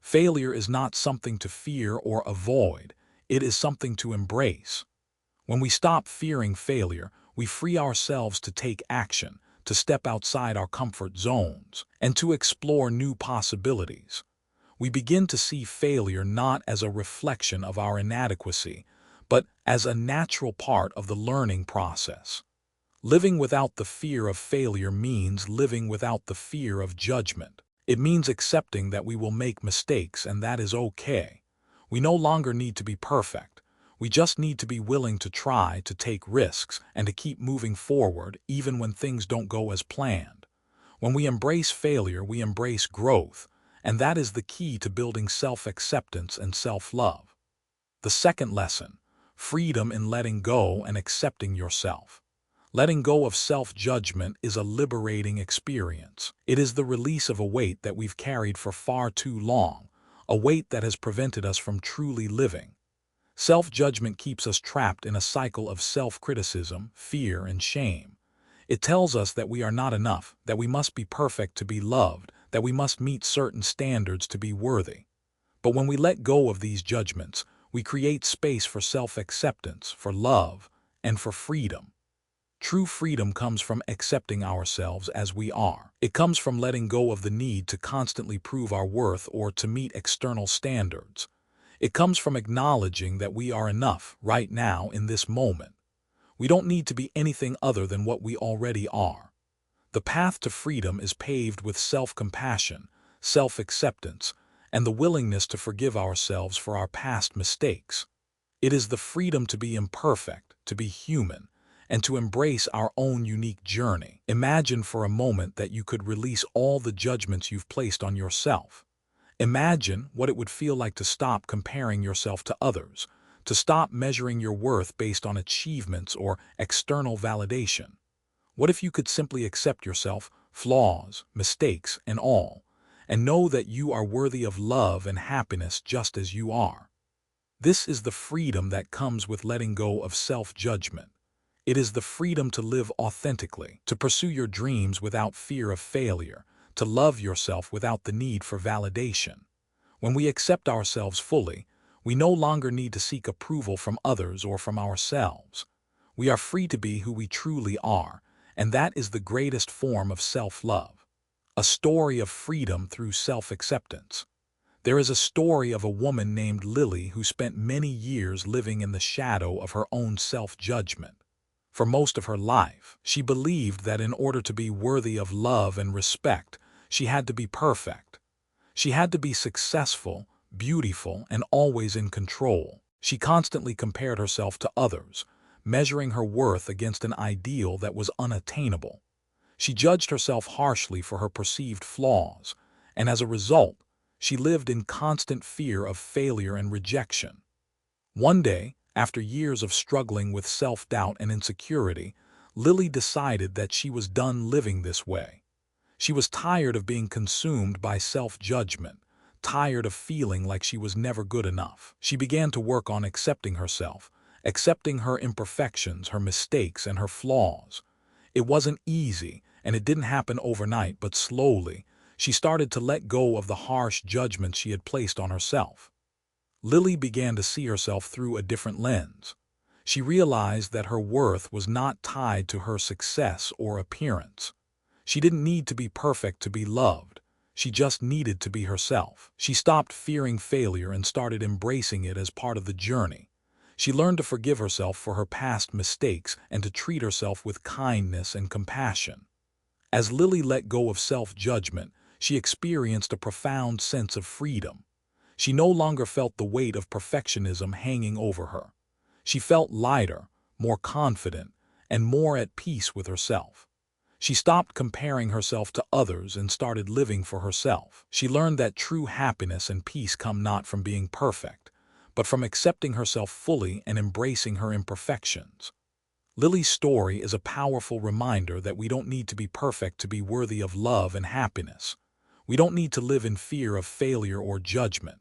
Failure is not something to fear or avoid, it is something to embrace. When we stop fearing failure, we free ourselves to take action, to step outside our comfort zones, and to explore new possibilities. We begin to see failure not as a reflection of our inadequacy, but as a natural part of the learning process. Living without the fear of failure means living without the fear of judgment. It means accepting that we will make mistakes and that is okay. We no longer need to be perfect. We just need to be willing to try, to take risks, and to keep moving forward even when things don't go as planned. When we embrace failure, we embrace growth, and that is the key to building self-acceptance and self-love. The second lesson, freedom in letting go and accepting yourself. Letting go of self-judgment is a liberating experience. It is the release of a weight that we've carried for far too long, a weight that has prevented us from truly living. Self-judgment keeps us trapped in a cycle of self-criticism, fear, and shame. It tells us that we are not enough, that we must be perfect to be loved, that we must meet certain standards to be worthy. But when we let go of these judgments, we create space for self-acceptance, for love, and for freedom. True freedom comes from accepting ourselves as we are. It comes from letting go of the need to constantly prove our worth or to meet external standards. It comes from acknowledging that we are enough right now in this moment. We don't need to be anything other than what we already are. The path to freedom is paved with self-compassion, self-acceptance, and the willingness to forgive ourselves for our past mistakes. It is the freedom to be imperfect, to be human, and to embrace our own unique journey. Imagine for a moment that you could release all the judgments you've placed on yourself. Imagine what it would feel like to stop comparing yourself to others, to stop measuring your worth based on achievements or external validation. What if you could simply accept yourself, flaws, mistakes, and all, and know that you are worthy of love and happiness just as you are? This is the freedom that comes with letting go of self-judgment. It is the freedom to live authentically, to pursue your dreams without fear of failure, to love yourself without the need for validation. When we accept ourselves fully, we no longer need to seek approval from others or from ourselves. We are free to be who we truly are, and that is the greatest form of self-love. A story of freedom through self-acceptance. There is a story of a woman named Lily who spent many years living in the shadow of her own self-judgment. For most of her life, she believed that in order to be worthy of love and respect, she had to be perfect. She had to be successful, beautiful, and always in control. She constantly compared herself to others, measuring her worth against an ideal that was unattainable. She judged herself harshly for her perceived flaws, and as a result, she lived in constant fear of failure and rejection. One day, after years of struggling with self-doubt and insecurity, Lily decided that she was done living this way. She was tired of being consumed by self-judgment, tired of feeling like she was never good enough. She began to work on accepting herself, accepting her imperfections, her mistakes, and her flaws. It wasn't easy, and it didn't happen overnight, but slowly, she started to let go of the harsh judgments she had placed on herself. Lily began to see herself through a different lens. She realized that her worth was not tied to her success or appearance. She didn't need to be perfect to be loved. She just needed to be herself. She stopped fearing failure and started embracing it as part of the journey. She learned to forgive herself for her past mistakes and to treat herself with kindness and compassion. As Lily let go of self-judgment, she experienced a profound sense of freedom. She no longer felt the weight of perfectionism hanging over her. She felt lighter, more confident, and more at peace with herself. She stopped comparing herself to others and started living for herself. She learned that true happiness and peace come not from being perfect, but from accepting herself fully and embracing her imperfections. Lily's story is a powerful reminder that we don't need to be perfect to be worthy of love and happiness. We don't need to live in fear of failure or judgment.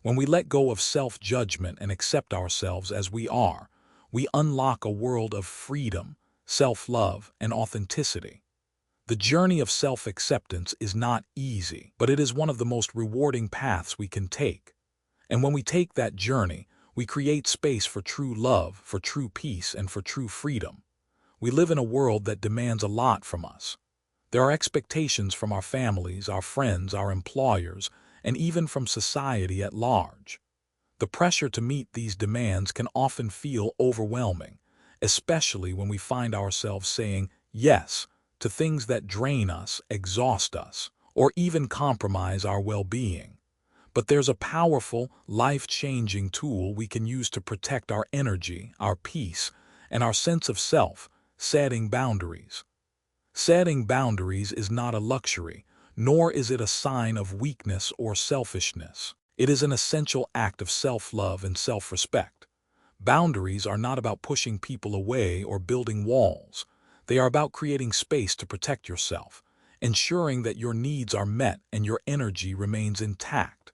When we let go of self-judgment and accept ourselves as we are, we unlock a world of freedom, self-love, and authenticity. The journey of self-acceptance is not easy, but it is one of the most rewarding paths we can take. And when we take that journey, we create space for true love, for true peace, and for true freedom. We live in a world that demands a lot from us. There are expectations from our families, our friends, our employers, and even from society at large. The pressure to meet these demands can often feel overwhelming, especially when we find ourselves saying yes to things that drain us, exhaust us, or even compromise our well-being. But there's a powerful, life-changing tool we can use to protect our energy, our peace, and our sense of self: setting boundaries. Setting boundaries is not a luxury, nor is it a sign of weakness or selfishness. It is an essential act of self-love and self-respect. Boundaries are not about pushing people away or building walls. They are about creating space to protect yourself, ensuring that your needs are met and your energy remains intact.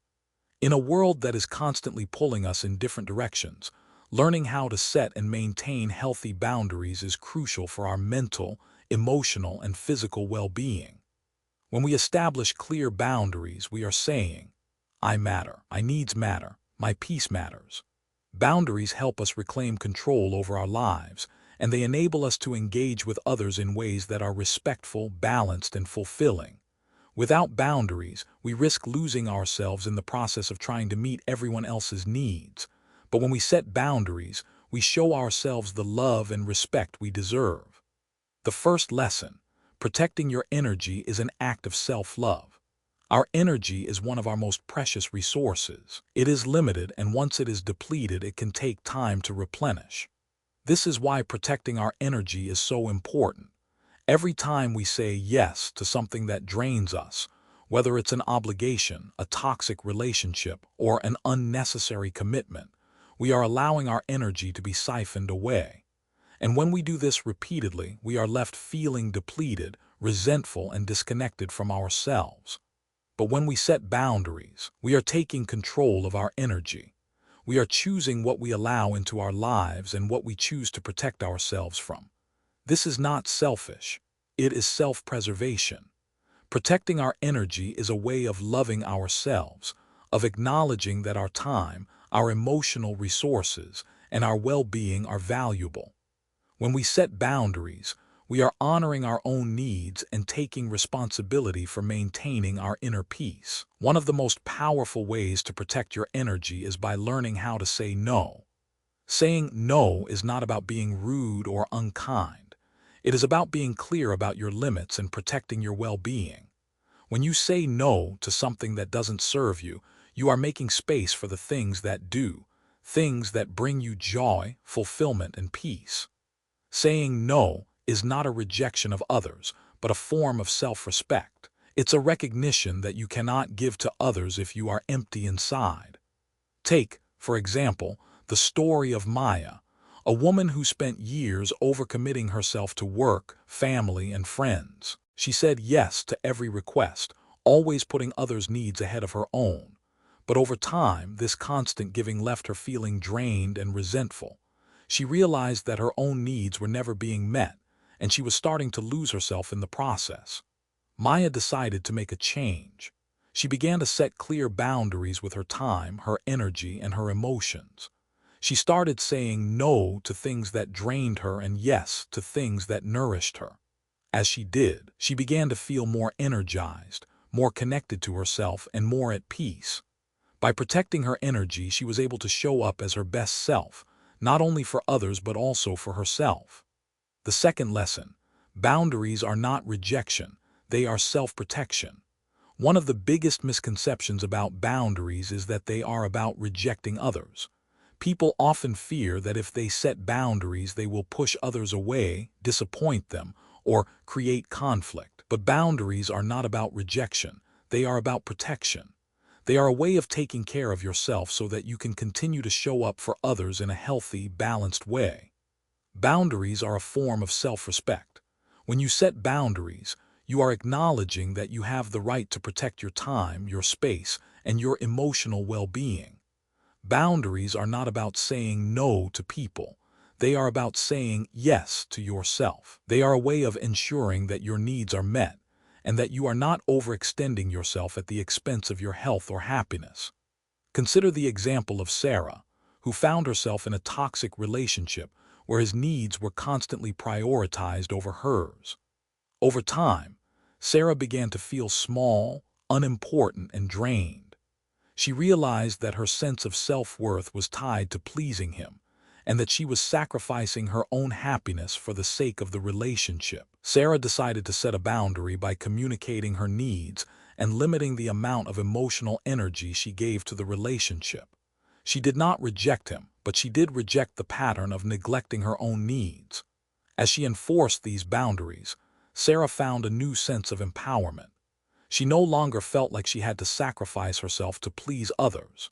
In a world that is constantly pulling us in different directions, learning how to set and maintain healthy boundaries is crucial for our mental, emotional, and physical well-being. When we establish clear boundaries, we are saying, I matter, my needs matter, my peace matters. Boundaries help us reclaim control over our lives, and they enable us to engage with others in ways that are respectful, balanced, and fulfilling. Without boundaries, we risk losing ourselves in the process of trying to meet everyone else's needs. But when we set boundaries, we show ourselves the love and respect we deserve. The first lesson: protecting your energy is an act of self-love. Our energy is one of our most precious resources. It is limited, and once it is depleted, it can take time to replenish. This is why protecting our energy is so important. Every time we say yes to something that drains us, whether it's an obligation, a toxic relationship, or an unnecessary commitment, we are allowing our energy to be siphoned away. And when we do this repeatedly, we are left feeling depleted, resentful, and disconnected from ourselves. But when we set boundaries, we are taking control of our energy. We are choosing what we allow into our lives and what we choose to protect ourselves from. This is not selfish. It is self-preservation. Protecting our energy is a way of loving ourselves, of acknowledging that our time, our emotional resources, and our well-being are valuable. When we set boundaries, we are honoring our own needs and taking responsibility for maintaining our inner peace. One of the most powerful ways to protect your energy is by learning how to say no. Saying no is not about being rude or unkind. It is about being clear about your limits and protecting your well-being. When you say no to something that doesn't serve you, you are making space for the things that do, things that bring you joy, fulfillment, and peace. Saying no is not a rejection of others, but a form of self-respect. It's a recognition that you cannot give to others if you are empty inside. Take, for example, the story of Maya, a woman who spent years overcommitting herself to work, family, and friends. She said yes to every request, always putting others' needs ahead of her own. But over time, this constant giving left her feeling drained and resentful. She realized that her own needs were never being met, and she was starting to lose herself in the process. Maya decided to make a change. She began to set clear boundaries with her time, her energy, and her emotions. She started saying no to things that drained her and yes to things that nourished her. As she did, she began to feel more energized, more connected to herself, and more at peace. By protecting her energy, she was able to show up as her best self, not only for others but also for herself. The second lesson: boundaries are not rejection, they are self-protection. One of the biggest misconceptions about boundaries is that they are about rejecting others. People often fear that if they set boundaries, they will push others away, disappoint them, or create conflict. But boundaries are not about rejection, they are about protection. They are a way of taking care of yourself so that you can continue to show up for others in a healthy, balanced way. Boundaries are a form of self-respect. When you set boundaries, you are acknowledging that you have the right to protect your time, your space, and your emotional well-being. Boundaries are not about saying no to people. They are about saying yes to yourself. They are a way of ensuring that your needs are met and that you are not overextending yourself at the expense of your health or happiness. Consider the example of Sarah, who found herself in a toxic relationship where his needs were constantly prioritized over hers. Over time, Sarah began to feel small, unimportant, and drained. She realized that her sense of self-worth was tied to pleasing him, and that she was sacrificing her own happiness for the sake of the relationship. Sarah decided to set a boundary by communicating her needs and limiting the amount of emotional energy she gave to the relationship. She did not reject him, but she did reject the pattern of neglecting her own needs. As she enforced these boundaries, Sarah found a new sense of empowerment. She no longer felt like she had to sacrifice herself to please others.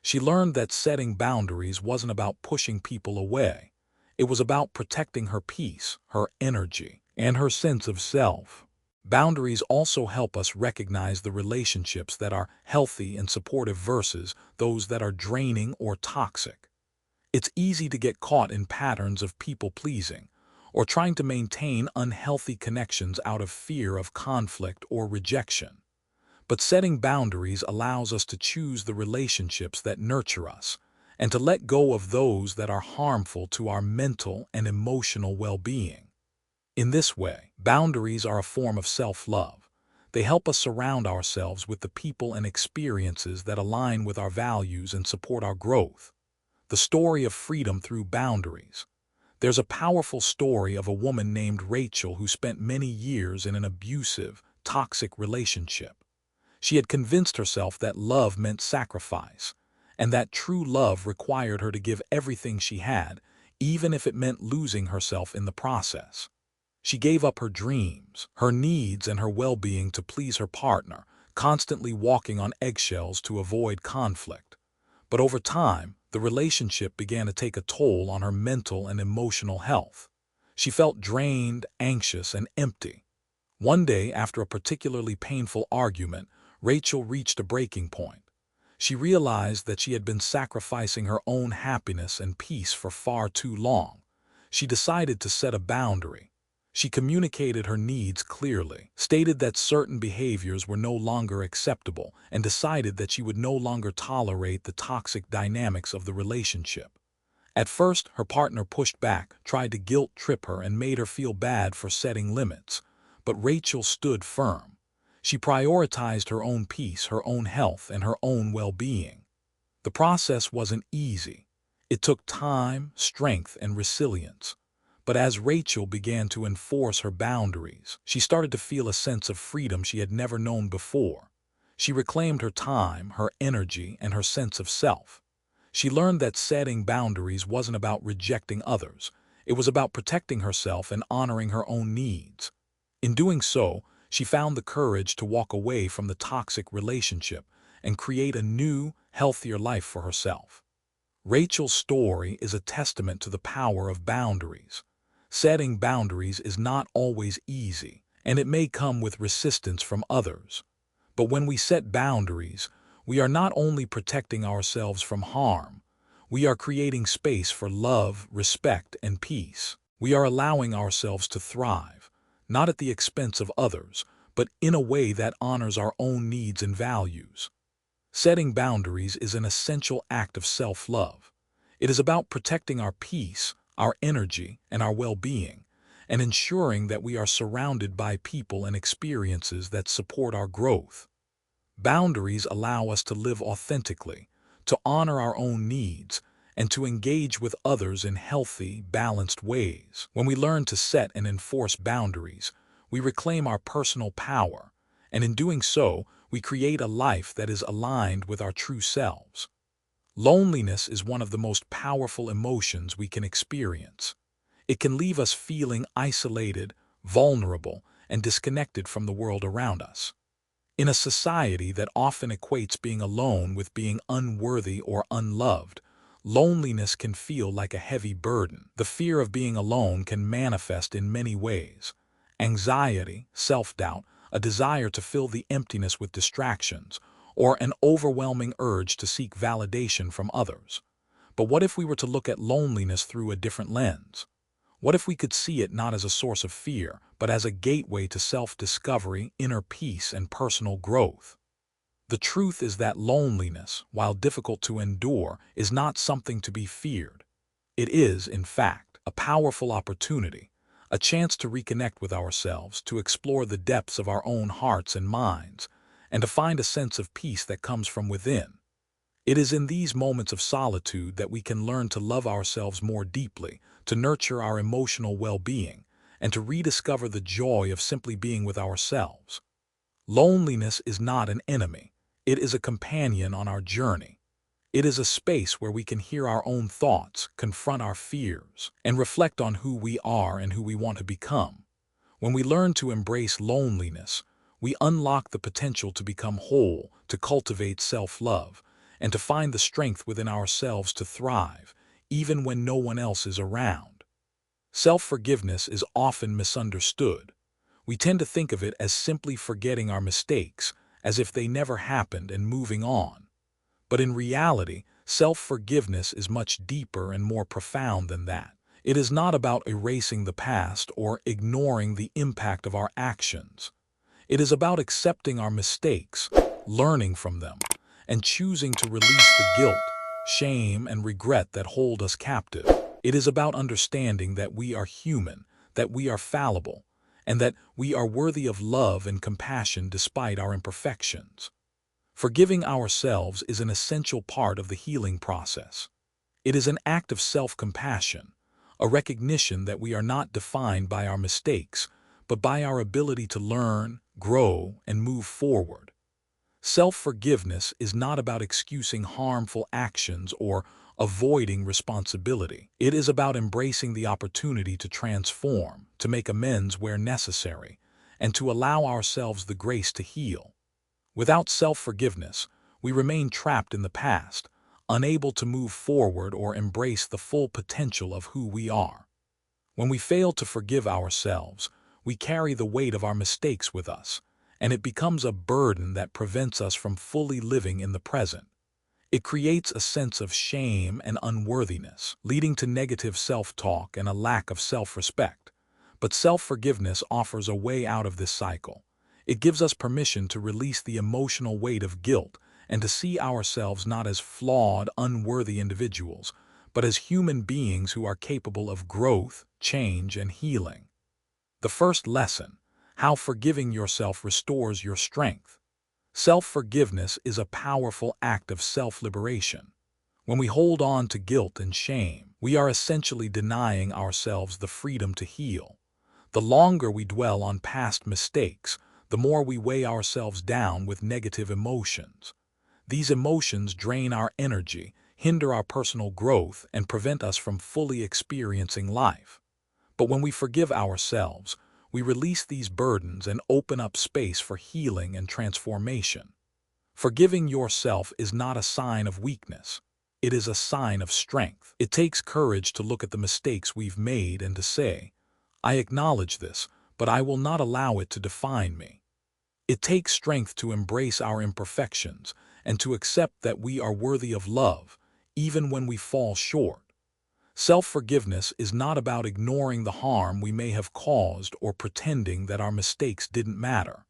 She learned that setting boundaries wasn't about pushing people away. It was about protecting her peace, her energy, and her sense of self. Boundaries also help us recognize the relationships that are healthy and supportive versus those that are draining or toxic. It's easy to get caught in patterns of people-pleasing or trying to maintain unhealthy connections out of fear of conflict or rejection. But setting boundaries allows us to choose the relationships that nurture us and to let go of those that are harmful to our mental and emotional well-being. In this way, boundaries are a form of self-love. They help us surround ourselves with the people and experiences that align with our values and support our growth. The story of freedom through boundaries. There's a powerful story of a woman named Rachel who spent many years in an abusive, toxic relationship. She had convinced herself that love meant sacrifice, and that true love required her to give everything she had, even if it meant losing herself in the process. She gave up her dreams, her needs, and her well-being to please her partner, constantly walking on eggshells to avoid conflict. But over time, the relationship began to take a toll on her mental and emotional health. She felt drained, anxious, and empty. One day, after a particularly painful argument, Rachel reached a breaking point. She realized that she had been sacrificing her own happiness and peace for far too long. She decided to set a boundary. She communicated her needs clearly, stated that certain behaviors were no longer acceptable, and decided that she would no longer tolerate the toxic dynamics of the relationship. At first, her partner pushed back, tried to guilt-trip her, and made her feel bad for setting limits. But Rachel stood firm. She prioritized her own peace, her own health, and her own well-being. The process wasn't easy. It took time, strength, and resilience. But as Rachel began to enforce her boundaries, she started to feel a sense of freedom she had never known before. She reclaimed her time, her energy, and her sense of self. She learned that setting boundaries wasn't about rejecting others. It was about protecting herself and honoring her own needs. In doing so, she found the courage to walk away from the toxic relationship and create a new, healthier life for herself. Rachel's story is a testament to the power of boundaries. Setting boundaries is not always easy, and it may come with resistance from others. But when we set boundaries, we are not only protecting ourselves from harm, we are creating space for love, respect, and peace. We are allowing ourselves to thrive, not at the expense of others, but in a way that honors our own needs and values. Setting boundaries is an essential act of self-love. It is about protecting our peace, our energy, and our well-being, and ensuring that we are surrounded by people and experiences that support our growth. Boundaries allow us to live authentically, to honor our own needs, and to engage with others in healthy, balanced ways. When we learn to set and enforce boundaries, we reclaim our personal power, and in doing so, we create a life that is aligned with our true selves. Loneliness is one of the most powerful emotions we can experience. It can leave us feeling isolated, vulnerable, and disconnected from the world around us. In a society that often equates being alone with being unworthy or unloved, loneliness can feel like a heavy burden. The fear of being alone can manifest in many ways: anxiety, self-doubt, a desire to fill the emptiness with distractions, or an overwhelming urge to seek validation from others. But what if we were to look at loneliness through a different lens? What if we could see it not as a source of fear, but as a gateway to self-discovery, inner peace, and personal growth? The truth is that loneliness, while difficult to endure, is not something to be feared. It is, in fact, a powerful opportunity, a chance to reconnect with ourselves, to explore the depths of our own hearts and minds, and to find a sense of peace that comes from within. It is in these moments of solitude that we can learn to love ourselves more deeply, to nurture our emotional well-being, and to rediscover the joy of simply being with ourselves. Loneliness is not an enemy. It is a companion on our journey. It is a space where we can hear our own thoughts, confront our fears, and reflect on who we are and who we want to become. When we learn to embrace loneliness, we unlock the potential to become whole, to cultivate self-love, and to find the strength within ourselves to thrive, even when no one else is around. Self-forgiveness is often misunderstood. We tend to think of it as simply forgetting our mistakes, as if they never happened, and moving on. But in reality, self-forgiveness is much deeper and more profound than that. It is not about erasing the past or ignoring the impact of our actions. It is about accepting our mistakes, learning from them, and choosing to release the guilt, shame, and regret that hold us captive. It is about understanding that we are human, that we are fallible, and that we are worthy of love and compassion despite our imperfections. Forgiving ourselves is an essential part of the healing process. It is an act of self-compassion, a recognition that we are not defined by our mistakes, but by our ability to learn, grow, and move forward. Self-forgiveness is not about excusing harmful actions or avoiding responsibility. It is about embracing the opportunity to transform, to make amends where necessary, and to allow ourselves the grace to heal. Without self-forgiveness, we remain trapped in the past, unable to move forward or embrace the full potential of who we are. When we fail to forgive ourselves, we carry the weight of our mistakes with us, and it becomes a burden that prevents us from fully living in the present. It creates a sense of shame and unworthiness, leading to negative self-talk and a lack of self-respect. But self-forgiveness offers a way out of this cycle. It gives us permission to release the emotional weight of guilt and to see ourselves not as flawed, unworthy individuals, but as human beings who are capable of growth, change, and healing. The first lesson: how forgiving yourself restores your strength. Self-forgiveness is a powerful act of self-liberation. When we hold on to guilt and shame, we are essentially denying ourselves the freedom to heal. The longer we dwell on past mistakes, the more we weigh ourselves down with negative emotions. These emotions drain our energy, hinder our personal growth, and prevent us from fully experiencing life. But when we forgive ourselves, we release these burdens and open up space for healing and transformation. Forgiving yourself is not a sign of weakness. It is a sign of strength. It takes courage to look at the mistakes we've made and to say, "I acknowledge this, but I will not allow it to define me." It takes strength to embrace our imperfections and to accept that we are worthy of love, even when we fall short. Self-forgiveness is not about ignoring the harm we may have caused or pretending that our mistakes didn't matter.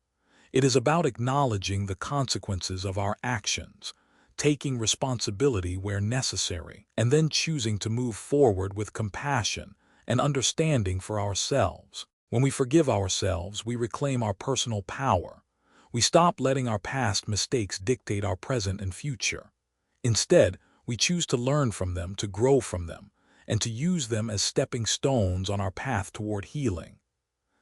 It is about acknowledging the consequences of our actions, taking responsibility where necessary, and then choosing to move forward with compassion and understanding for ourselves. When we forgive ourselves, we reclaim our personal power. We stop letting our past mistakes dictate our present and future. Instead, we choose to learn from them, to grow from them, and to use them as stepping stones on our path toward healing.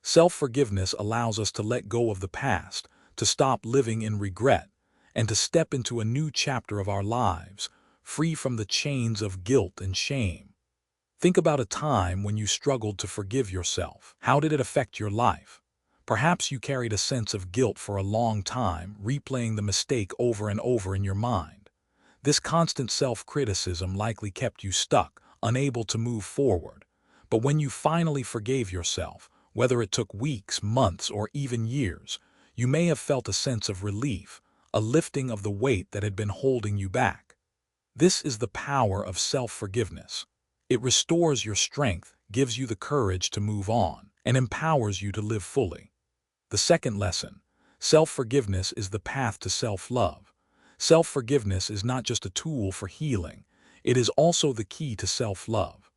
Self-forgiveness allows us to let go of the past, to stop living in regret, and to step into a new chapter of our lives, free from the chains of guilt and shame. Think about a time when you struggled to forgive yourself. How did it affect your life? Perhaps you carried a sense of guilt for a long time, replaying the mistake over and over in your mind. This constant self-criticism likely kept you stuck, unable to move forward. But when you finally forgave yourself, whether it took weeks, months, or even years, you may have felt a sense of relief, a lifting of the weight that had been holding you back. This is the power of self-forgiveness. It restores your strength, gives you the courage to move on, and empowers you to live fully. The second lesson: self-forgiveness is the path to self-love. Self-forgiveness is not just a tool for healing, it is also the key to self-love.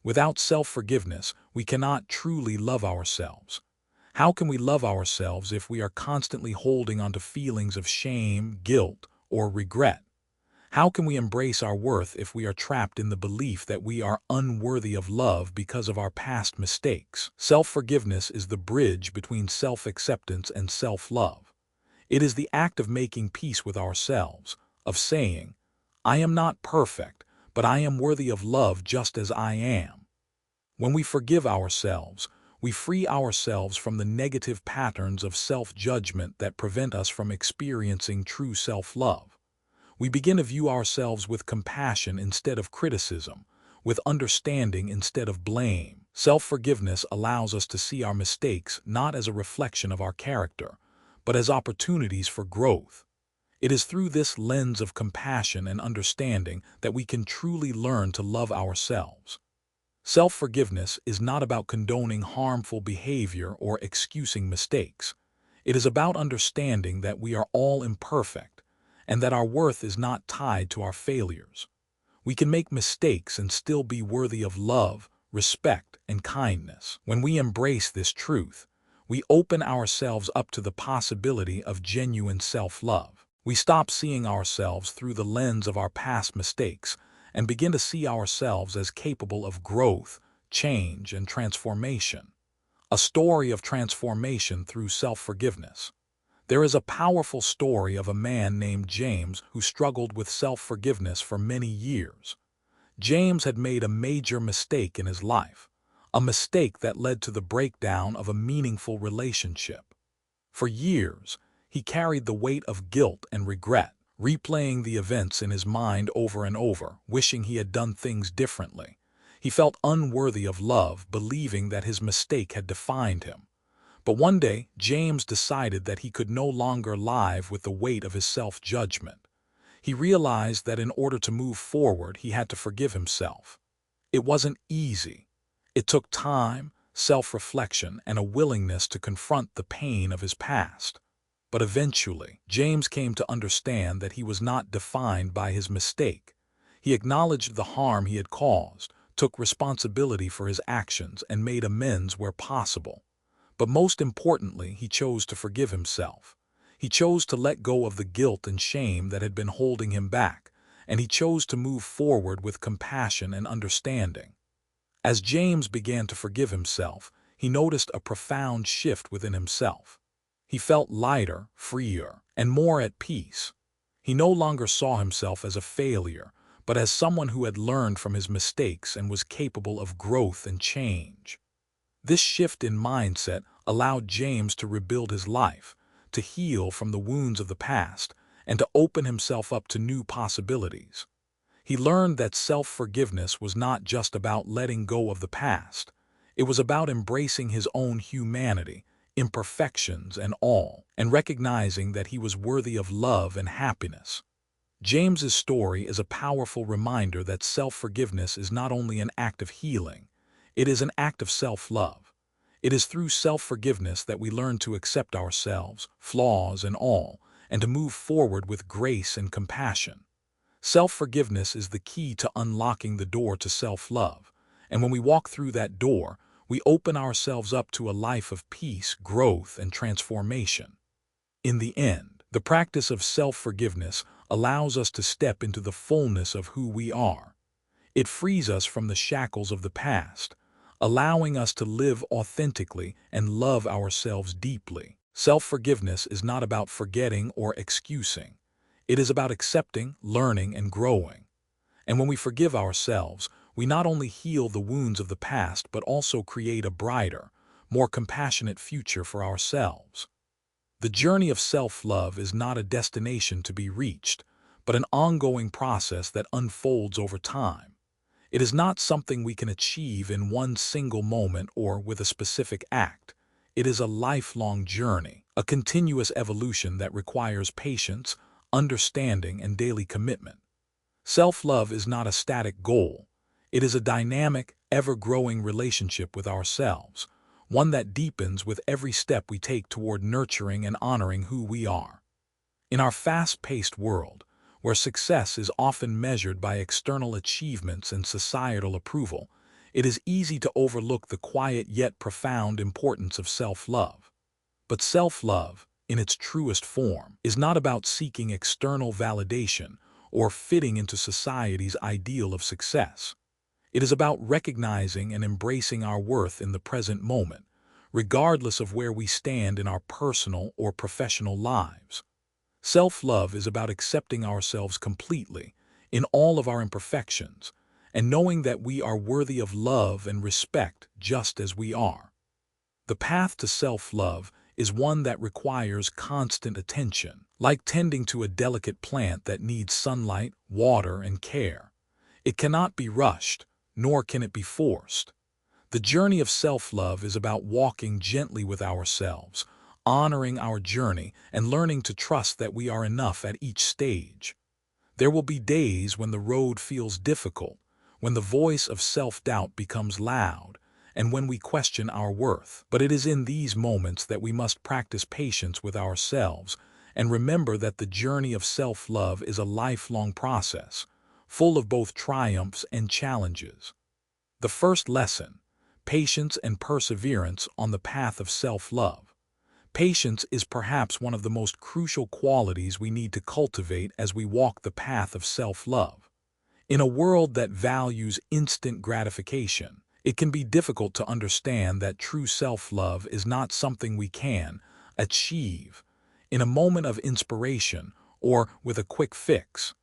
Without self-forgiveness, we cannot truly love ourselves. How can we love ourselves if we are constantly holding on to feelings of shame, guilt, or regret? How can we embrace our worth if we are trapped in the belief that we are unworthy of love because of our past mistakes? Self-forgiveness is the bridge between self-acceptance and self-love. It is the act of making peace with ourselves, of saying, "I am not perfect, but I am worthy of love just as I am." When we forgive ourselves, we free ourselves from the negative patterns of self-judgment that prevent us from experiencing true self-love. We begin to view ourselves with compassion instead of criticism, with understanding instead of blame. Self-forgiveness allows us to see our mistakes not as a reflection of our character, but as opportunities for growth. It is through this lens of compassion and understanding that we can truly learn to love ourselves. Self-forgiveness is not about condoning harmful behavior or excusing mistakes. It is about understanding that we are all imperfect and that our worth is not tied to our failures. We can make mistakes and still be worthy of love, respect, and kindness. When we embrace this truth, we open ourselves up to the possibility of genuine self-love. We stop seeing ourselves through the lens of our past mistakes and begin to see ourselves as capable of growth, change, and transformation. A story of transformation through self-forgiveness. There is a powerful story of a man named James who struggled with self-forgiveness for many years. James had made a major mistake in his life, a mistake that led to the breakdown of a meaningful relationship. For years, he carried the weight of guilt and regret, replaying the events in his mind over and over, wishing he had done things differently. He felt unworthy of love, believing that his mistake had defined him. But one day, James decided that he could no longer live with the weight of his self-judgment. He realized that in order to move forward, he had to forgive himself. It wasn't easy. It took time, self-reflection, and a willingness to confront the pain of his past. But eventually, James came to understand that he was not defined by his mistake. He acknowledged the harm he had caused, took responsibility for his actions, and made amends where possible. But most importantly, he chose to forgive himself. He chose to let go of the guilt and shame that had been holding him back, and he chose to move forward with compassion and understanding. As James began to forgive himself, he noticed a profound shift within himself. He felt lighter, freer, and more at peace. He no longer saw himself as a failure, but as someone who had learned from his mistakes and was capable of growth and change. This shift in mindset allowed James to rebuild his life, to heal from the wounds of the past, and to open himself up to new possibilities. He learned that self-forgiveness was not just about letting go of the past. It was about embracing his own humanity, imperfections and all, and recognizing that he was worthy of love and happiness. James's story is a powerful reminder that self-forgiveness is not only an act of healing, it is an act of self-love. It is through self-forgiveness that we learn to accept ourselves, flaws and all, and to move forward with grace and compassion. Self-forgiveness is the key to unlocking the door to self-love, and when we walk through that door, we open ourselves up to a life of peace, growth, and transformation. In the end, the practice of self-forgiveness allows us to step into the fullness of who we are. It frees us from the shackles of the past, allowing us to live authentically and love ourselves deeply. Self-forgiveness is not about forgetting or excusing. It is about accepting, learning, and growing. And when we forgive ourselves, we not only heal the wounds of the past but also create a brighter, more compassionate future for ourselves. The journey of self-love is not a destination to be reached, but an ongoing process that unfolds over time. It is not something we can achieve in one single moment or with a specific act. It is a lifelong journey, a continuous evolution that requires patience, understanding, and daily commitment. Self-love is not a static goal. It is a dynamic, ever-growing relationship with ourselves, one that deepens with every step we take toward nurturing and honoring who we are. In our fast-paced world, where success is often measured by external achievements and societal approval, it is easy to overlook the quiet yet profound importance of self-love. But self-love, in its truest form, is not about seeking external validation or fitting into society's ideal of success. It is about recognizing and embracing our worth in the present moment, regardless of where we stand in our personal or professional lives. Self-love is about accepting ourselves completely, in all of our imperfections, and knowing that we are worthy of love and respect just as we are. The path to self-love is one that requires constant attention, like tending to a delicate plant that needs sunlight, water, and care. It cannot be rushed, nor can it be forced. The journey of self-love is about walking gently with ourselves, honoring our journey, and learning to trust that we are enough at each stage. There will be days when the road feels difficult, when the voice of self-doubt becomes loud, and when we question our worth. But it is in these moments that we must practice patience with ourselves and remember that the journey of self-love is a lifelong process, full of both triumphs and challenges. The first lesson: patience and perseverance on the path of self-love. Patience is perhaps one of the most crucial qualities we need to cultivate as we walk the path of self-love. In a world that values instant gratification, it can be difficult to understand that true self-love is not something we can achieve in a moment of inspiration or with a quick fix.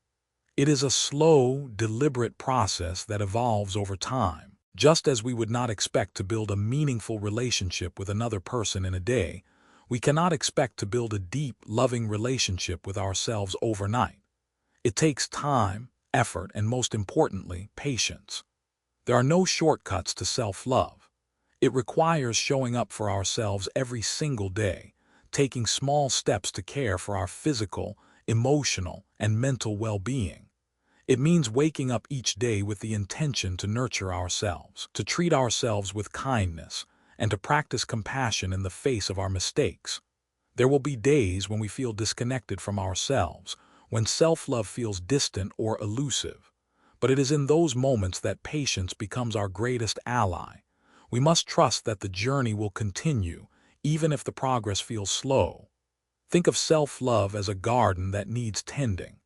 It is a slow, deliberate process that evolves over time. Just as we would not expect to build a meaningful relationship with another person in a day, we cannot expect to build a deep, loving relationship with ourselves overnight. It takes time, effort, and most importantly, patience. There are no shortcuts to self-love. It requires showing up for ourselves every single day, taking small steps to care for our physical, emotional, and mental well-being. It means waking up each day with the intention to nurture ourselves, to treat ourselves with kindness, and to practice compassion in the face of our mistakes. There will be days when we feel disconnected from ourselves, when self-love feels distant or elusive. But it is in those moments that patience becomes our greatest ally. We must trust that the journey will continue, even if the progress feels slow. Think of self-love as a garden that needs tending.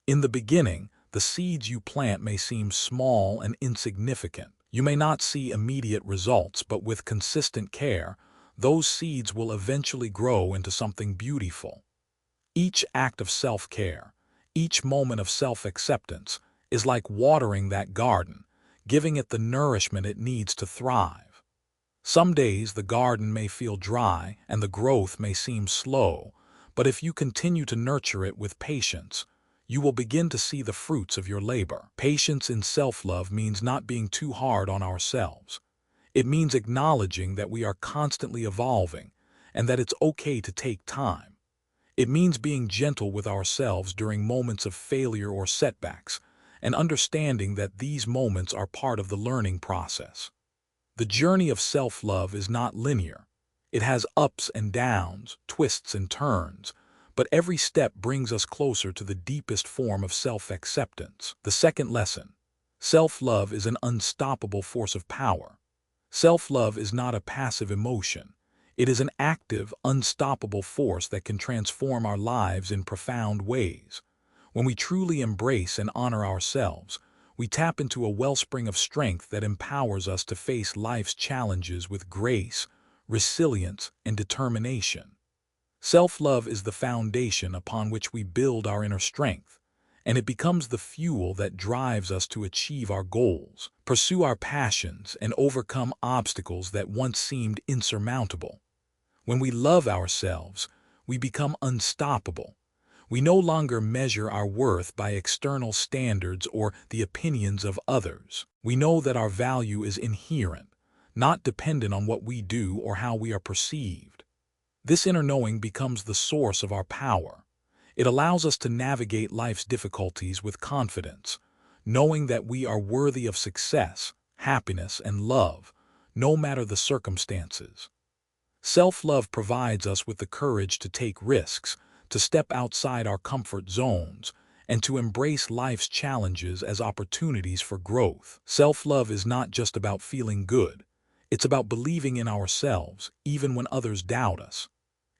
In the beginning, the seeds you plant may seem small and insignificant. You may not see immediate results, but with consistent care, those seeds will eventually grow into something beautiful. Each act of self-care, each moment of self-acceptance, is like watering that garden, giving it the nourishment it needs to thrive. Some days the garden may feel dry and the growth may seem slow, but if you continue to nurture it with patience, you will begin to see the fruits of your labor. Patience in self-love means not being too hard on ourselves. It means acknowledging that we are constantly evolving and that it's okay to take time. It means being gentle with ourselves during moments of failure or setbacks and understanding that these moments are part of the learning process. The journey of self-love is not linear. It has ups and downs, twists and turns, but every step brings us closer to the deepest form of self-acceptance. The second lesson: self-love is an unstoppable force of power. Self-love is not a passive emotion. It is an active, unstoppable force that can transform our lives in profound ways. When we truly embrace and honor ourselves, we tap into a wellspring of strength that empowers us to face life's challenges with grace, resilience, and determination. Self-love is the foundation upon which we build our inner strength, and it becomes the fuel that drives us to achieve our goals, pursue our passions, and overcome obstacles that once seemed insurmountable. When we love ourselves, we become unstoppable. We no longer measure our worth by external standards or the opinions of others. We know that our value is inherent, not dependent on what we do or how we are perceived. This inner knowing becomes the source of our power. It allows us to navigate life's difficulties with confidence, knowing that we are worthy of success, happiness, and love, no matter the circumstances. Self-love provides us with the courage to take risks, to step outside our comfort zones, and to embrace life's challenges as opportunities for growth. Self-love is not just about feeling good. It's about believing in ourselves, even when others doubt us.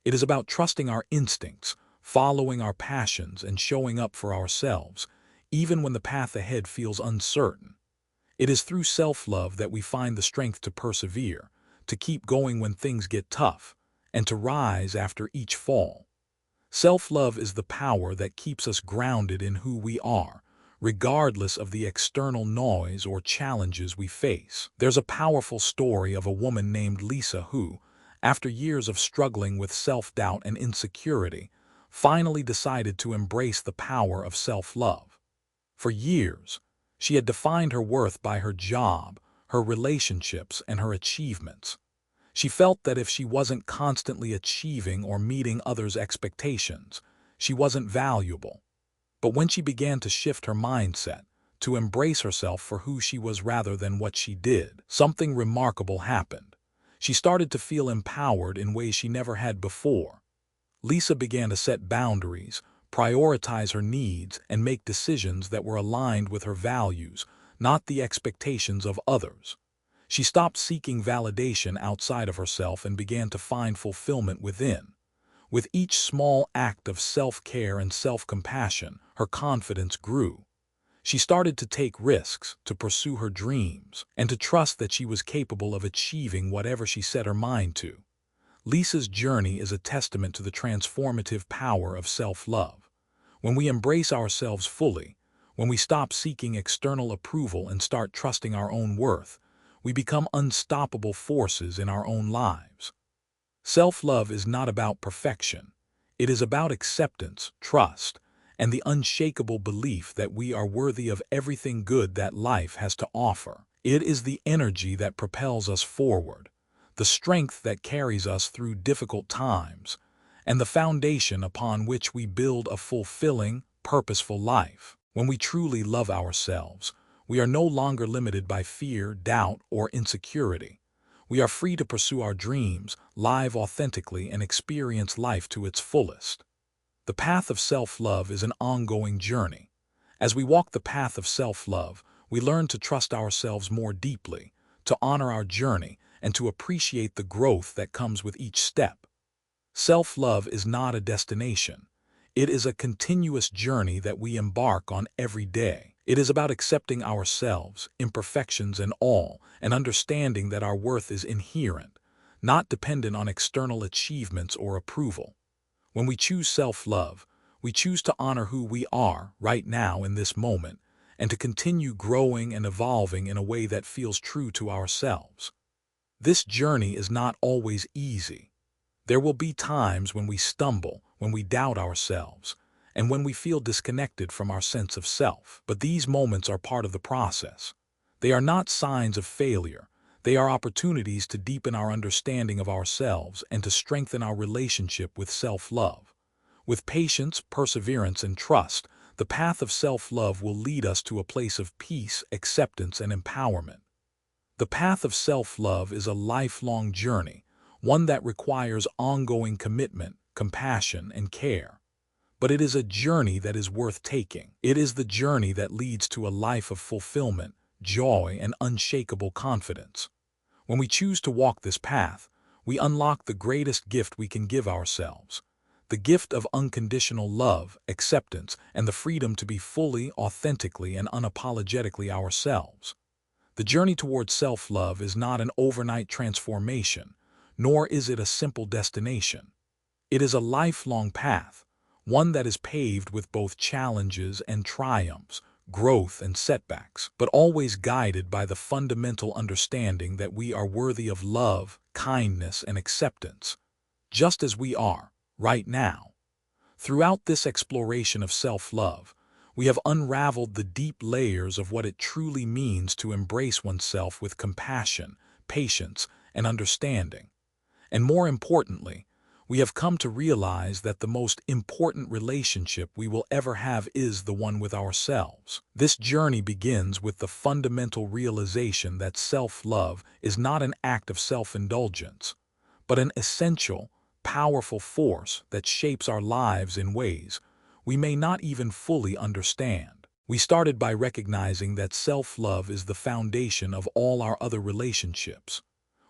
It is about trusting our instincts, following our passions, and showing up for ourselves, even when the path ahead feels uncertain. It is through self-love that we find the strength to persevere, to keep going when things get tough, and to rise after each fall. Self-love is the power that keeps us grounded in who we are, regardless of the external noise or challenges we face. There's a powerful story of a woman named Lisa who, after years of struggling with self-doubt and insecurity, finally decided to embrace the power of self-love. For years, she had defined her worth by her job, her relationships, and her achievements. She felt that if she wasn't constantly achieving or meeting others' expectations, she wasn't valuable. But when she began to shift her mindset, to embrace herself for who she was rather than what she did, something remarkable happened. She started to feel empowered in ways she never had before. Lisa began to set boundaries, prioritize her needs, and make decisions that were aligned with her values, not the expectations of others. She stopped seeking validation outside of herself and began to find fulfillment within. With each small act of self-care and self-compassion, her confidence grew. She started to take risks, to pursue her dreams, and to trust that she was capable of achieving whatever she set her mind to. Lisa's journey is a testament to the transformative power of self-love. When we embrace ourselves fully, when we stop seeking external approval and start trusting our own worth, we become unstoppable forces in our own lives. Self-love is not about perfection. It is about acceptance, trust, and the unshakable belief that we are worthy of everything good that life has to offer. It is the energy that propels us forward, the strength that carries us through difficult times, and the foundation upon which we build a fulfilling, purposeful life. When we truly love ourselves, we are no longer limited by fear, doubt, or insecurity. We are free to pursue our dreams, live authentically, and experience life to its fullest. The path of self-love is an ongoing journey. As we walk the path of self-love, we learn to trust ourselves more deeply, to honor our journey, and to appreciate the growth that comes with each step. Self-love is not a destination. It is a continuous journey that we embark on every day. It is about accepting ourselves, imperfections and all, and understanding that our worth is inherent, not dependent on external achievements or approval. When we choose self-love, we choose to honor who we are right now in this moment, and to continue growing and evolving in a way that feels true to ourselves. This journey is not always easy. There will be times when we stumble, when we doubt ourselves, and when we feel disconnected from our sense of self. But these moments are part of the process. They are not signs of failure. They are opportunities to deepen our understanding of ourselves and to strengthen our relationship with self-love. With patience, perseverance, and trust, the path of self-love will lead us to a place of peace, acceptance, and empowerment. The path of self-love is a lifelong journey, one that requires ongoing commitment, compassion, and care. But it is a journey that is worth taking. It is the journey that leads to a life of fulfillment, joy, and unshakable confidence. When we choose to walk this path, we unlock the greatest gift we can give ourselves, the gift of unconditional love, acceptance, and the freedom to be fully, authentically, and unapologetically ourselves. The journey towards self-love is not an overnight transformation, nor is it a simple destination. It is a lifelong path, one that is paved with both challenges and triumphs, growth and setbacks, but always guided by the fundamental understanding that we are worthy of love, kindness, and acceptance, just as we are, right now. Throughout this exploration of self-love, we have unraveled the deep layers of what it truly means to embrace oneself with compassion, patience, and understanding. And more importantly, we have come to realize that the most important relationship we will ever have is the one with ourselves. This journey begins with the fundamental realization that self-love is not an act of self-indulgence, but an essential, powerful force that shapes our lives in ways we may not even fully understand. We started by recognizing that self-love is the foundation of all our other relationships.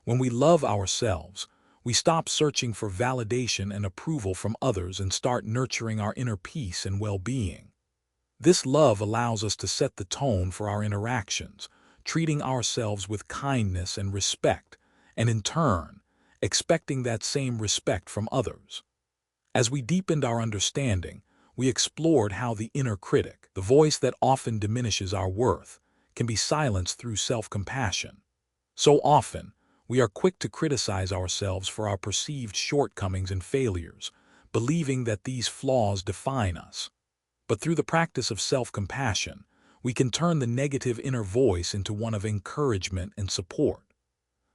When we love ourselves, we stop searching for validation and approval from others and start nurturing our inner peace and well-being. This love allows us to set the tone for our interactions, treating ourselves with kindness and respect, and in turn, expecting that same respect from others. As we deepened our understanding, we explored how the inner critic, the voice that often diminishes our worth, can be silenced through self-compassion. So often, we are quick to criticize ourselves for our perceived shortcomings and failures, believing that these flaws define us. But through the practice of self-compassion, we can turn the negative inner voice into one of encouragement and support.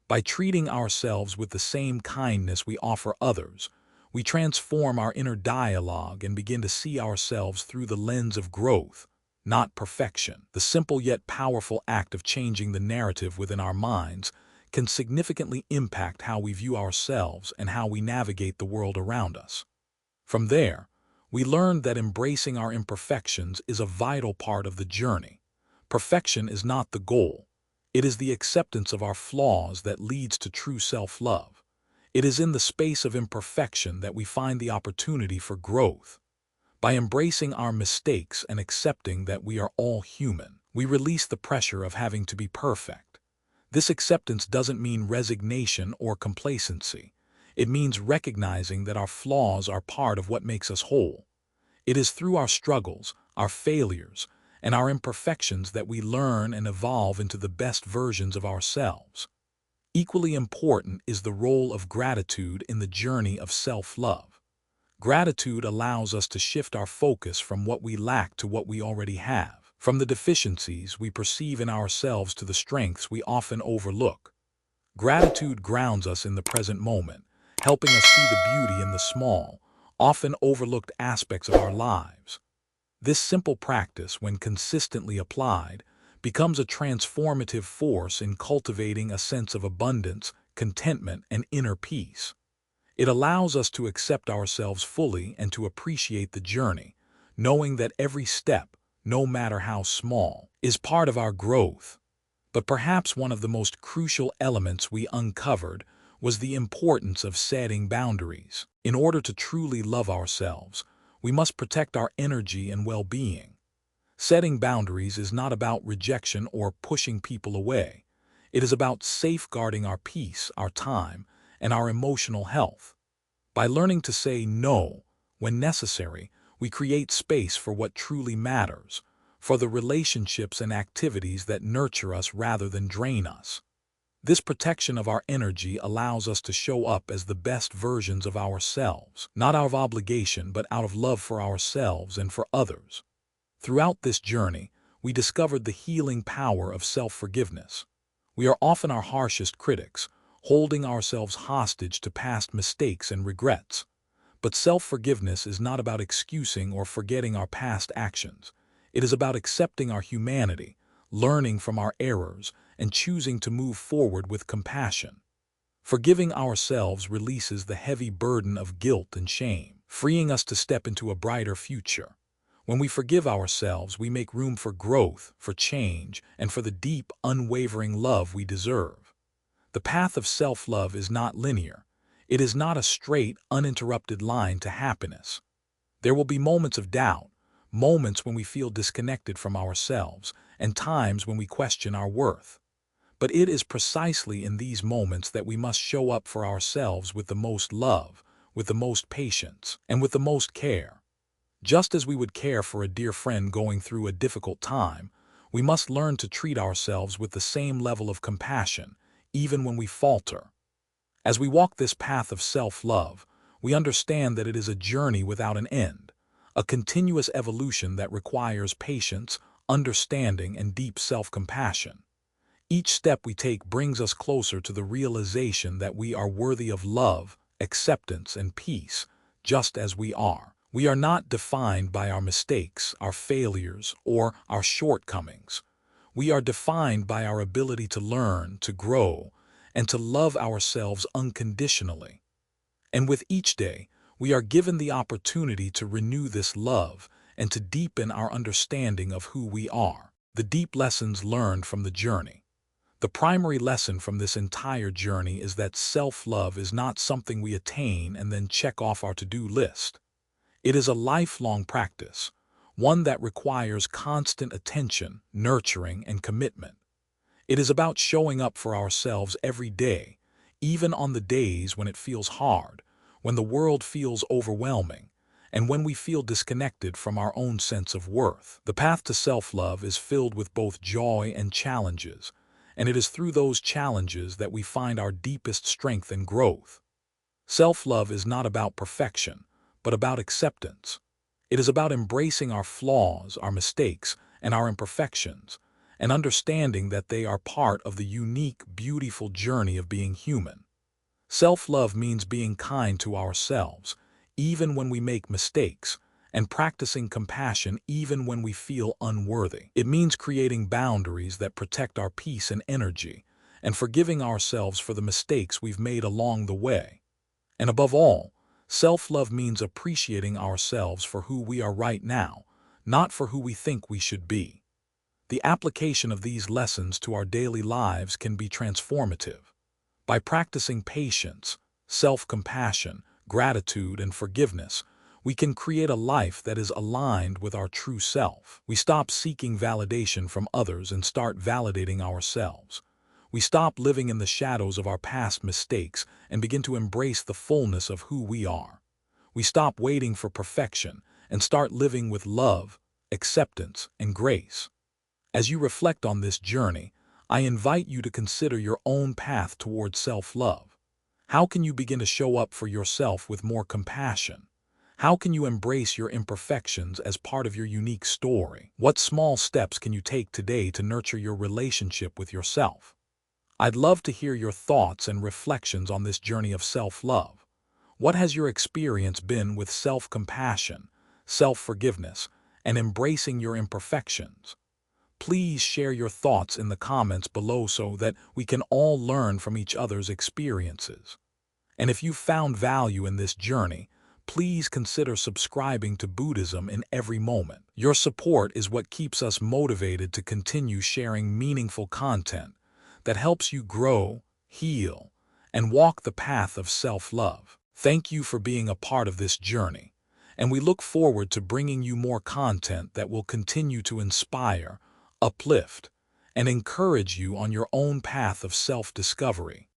By treating ourselves with the same kindness we offer others, we transform our inner dialogue and begin to see ourselves through the lens of growth, not perfection. The simple yet powerful act of changing the narrative within our minds can significantly impact how we view ourselves and how we navigate the world around us. From there, we learned that embracing our imperfections is a vital part of the journey. Perfection is not the goal. It is the acceptance of our flaws that leads to true self-love. It is in the space of imperfection that we find the opportunity for growth. By embracing our mistakes and accepting that we are all human, we release the pressure of having to be perfect. This acceptance doesn't mean resignation or complacency. It means recognizing that our flaws are part of what makes us whole. It is through our struggles, our failures, and our imperfections that we learn and evolve into the best versions of ourselves. Equally important is the role of gratitude in the journey of self-love. Gratitude allows us to shift our focus from what we lack to what we already have, from the deficiencies we perceive in ourselves to the strengths we often overlook. Gratitude grounds us in the present moment, helping us see the beauty in the small, often overlooked aspects of our lives. This simple practice, when consistently applied, becomes a transformative force in cultivating a sense of abundance, contentment, and inner peace. It allows us to accept ourselves fully and to appreciate the journey, knowing that every step, no matter how small, is part of our growth. But perhaps one of the most crucial elements we uncovered was the importance of setting boundaries. In order to truly love ourselves, we must protect our energy and well-being. Setting boundaries is not about rejection or pushing people away. It is about safeguarding our peace, our time, and our emotional health. By learning to say no when necessary, we create space for what truly matters, for the relationships and activities that nurture us rather than drain us. This protection of our energy allows us to show up as the best versions of ourselves, not out of obligation but out of love for ourselves and for others. Throughout this journey, we discovered the healing power of self-forgiveness. We are often our harshest critics, holding ourselves hostage to past mistakes and regrets. But self-forgiveness is not about excusing or forgetting our past actions. It is about accepting our humanity, learning from our errors, and choosing to move forward with compassion. Forgiving ourselves releases the heavy burden of guilt and shame, freeing us to step into a brighter future. When we forgive ourselves, we make room for growth, for change, and for the deep, unwavering love we deserve. The path of self-love is not linear. It is not a straight, uninterrupted line to happiness. There will be moments of doubt, moments when we feel disconnected from ourselves, and times when we question our worth. But it is precisely in these moments that we must show up for ourselves with the most love, with the most patience, and with the most care. Just as we would care for a dear friend going through a difficult time, we must learn to treat ourselves with the same level of compassion, even when we falter. As we walk this path of self-love, we understand that it is a journey without an end, a continuous evolution that requires patience, understanding, and deep self-compassion. Each step we take brings us closer to the realization that we are worthy of love, acceptance, and peace, just as we are. We are not defined by our mistakes, our failures, or our shortcomings. We are defined by our ability to learn, to grow, and to love ourselves unconditionally. And with each day, we are given the opportunity to renew this love and to deepen our understanding of who we are. The deep lessons learned from the journey. The primary lesson from this entire journey is that self-love is not something we attain and then check off our to-do list. It is a lifelong practice, one that requires constant attention, nurturing, and commitment. It is about showing up for ourselves every day, even on the days when it feels hard, when the world feels overwhelming, and when we feel disconnected from our own sense of worth. The path to self-love is filled with both joy and challenges, and it is through those challenges that we find our deepest strength and growth. Self-love is not about perfection, but about acceptance. It is about embracing our flaws, our mistakes, and our imperfections, and understanding that they are part of the unique, beautiful journey of being human. Self-love means being kind to ourselves, even when we make mistakes, and practicing compassion even when we feel unworthy. It means creating boundaries that protect our peace and energy, and forgiving ourselves for the mistakes we've made along the way. And above all, self-love means appreciating ourselves for who we are right now, not for who we think we should be. The application of these lessons to our daily lives can be transformative. By practicing patience, self-compassion, gratitude, and forgiveness, we can create a life that is aligned with our true self. We stop seeking validation from others and start validating ourselves. We stop living in the shadows of our past mistakes and begin to embrace the fullness of who we are. We stop waiting for perfection and start living with love, acceptance, and grace. As you reflect on this journey, I invite you to consider your own path towards self-love. How can you begin to show up for yourself with more compassion? How can you embrace your imperfections as part of your unique story? What small steps can you take today to nurture your relationship with yourself? I'd love to hear your thoughts and reflections on this journey of self-love. What has your experience been with self-compassion, self-forgiveness, and embracing your imperfections? Please share your thoughts in the comments below so that we can all learn from each other's experiences. And if you found value in this journey, please consider subscribing to Buddhism in every moment. Your support is what keeps us motivated to continue sharing meaningful content that helps you grow, heal, and walk the path of self-love. Thank you for being a part of this journey, and we look forward to bringing you more content that will continue to inspire, uplift, and encourage you on your own path of self-discovery.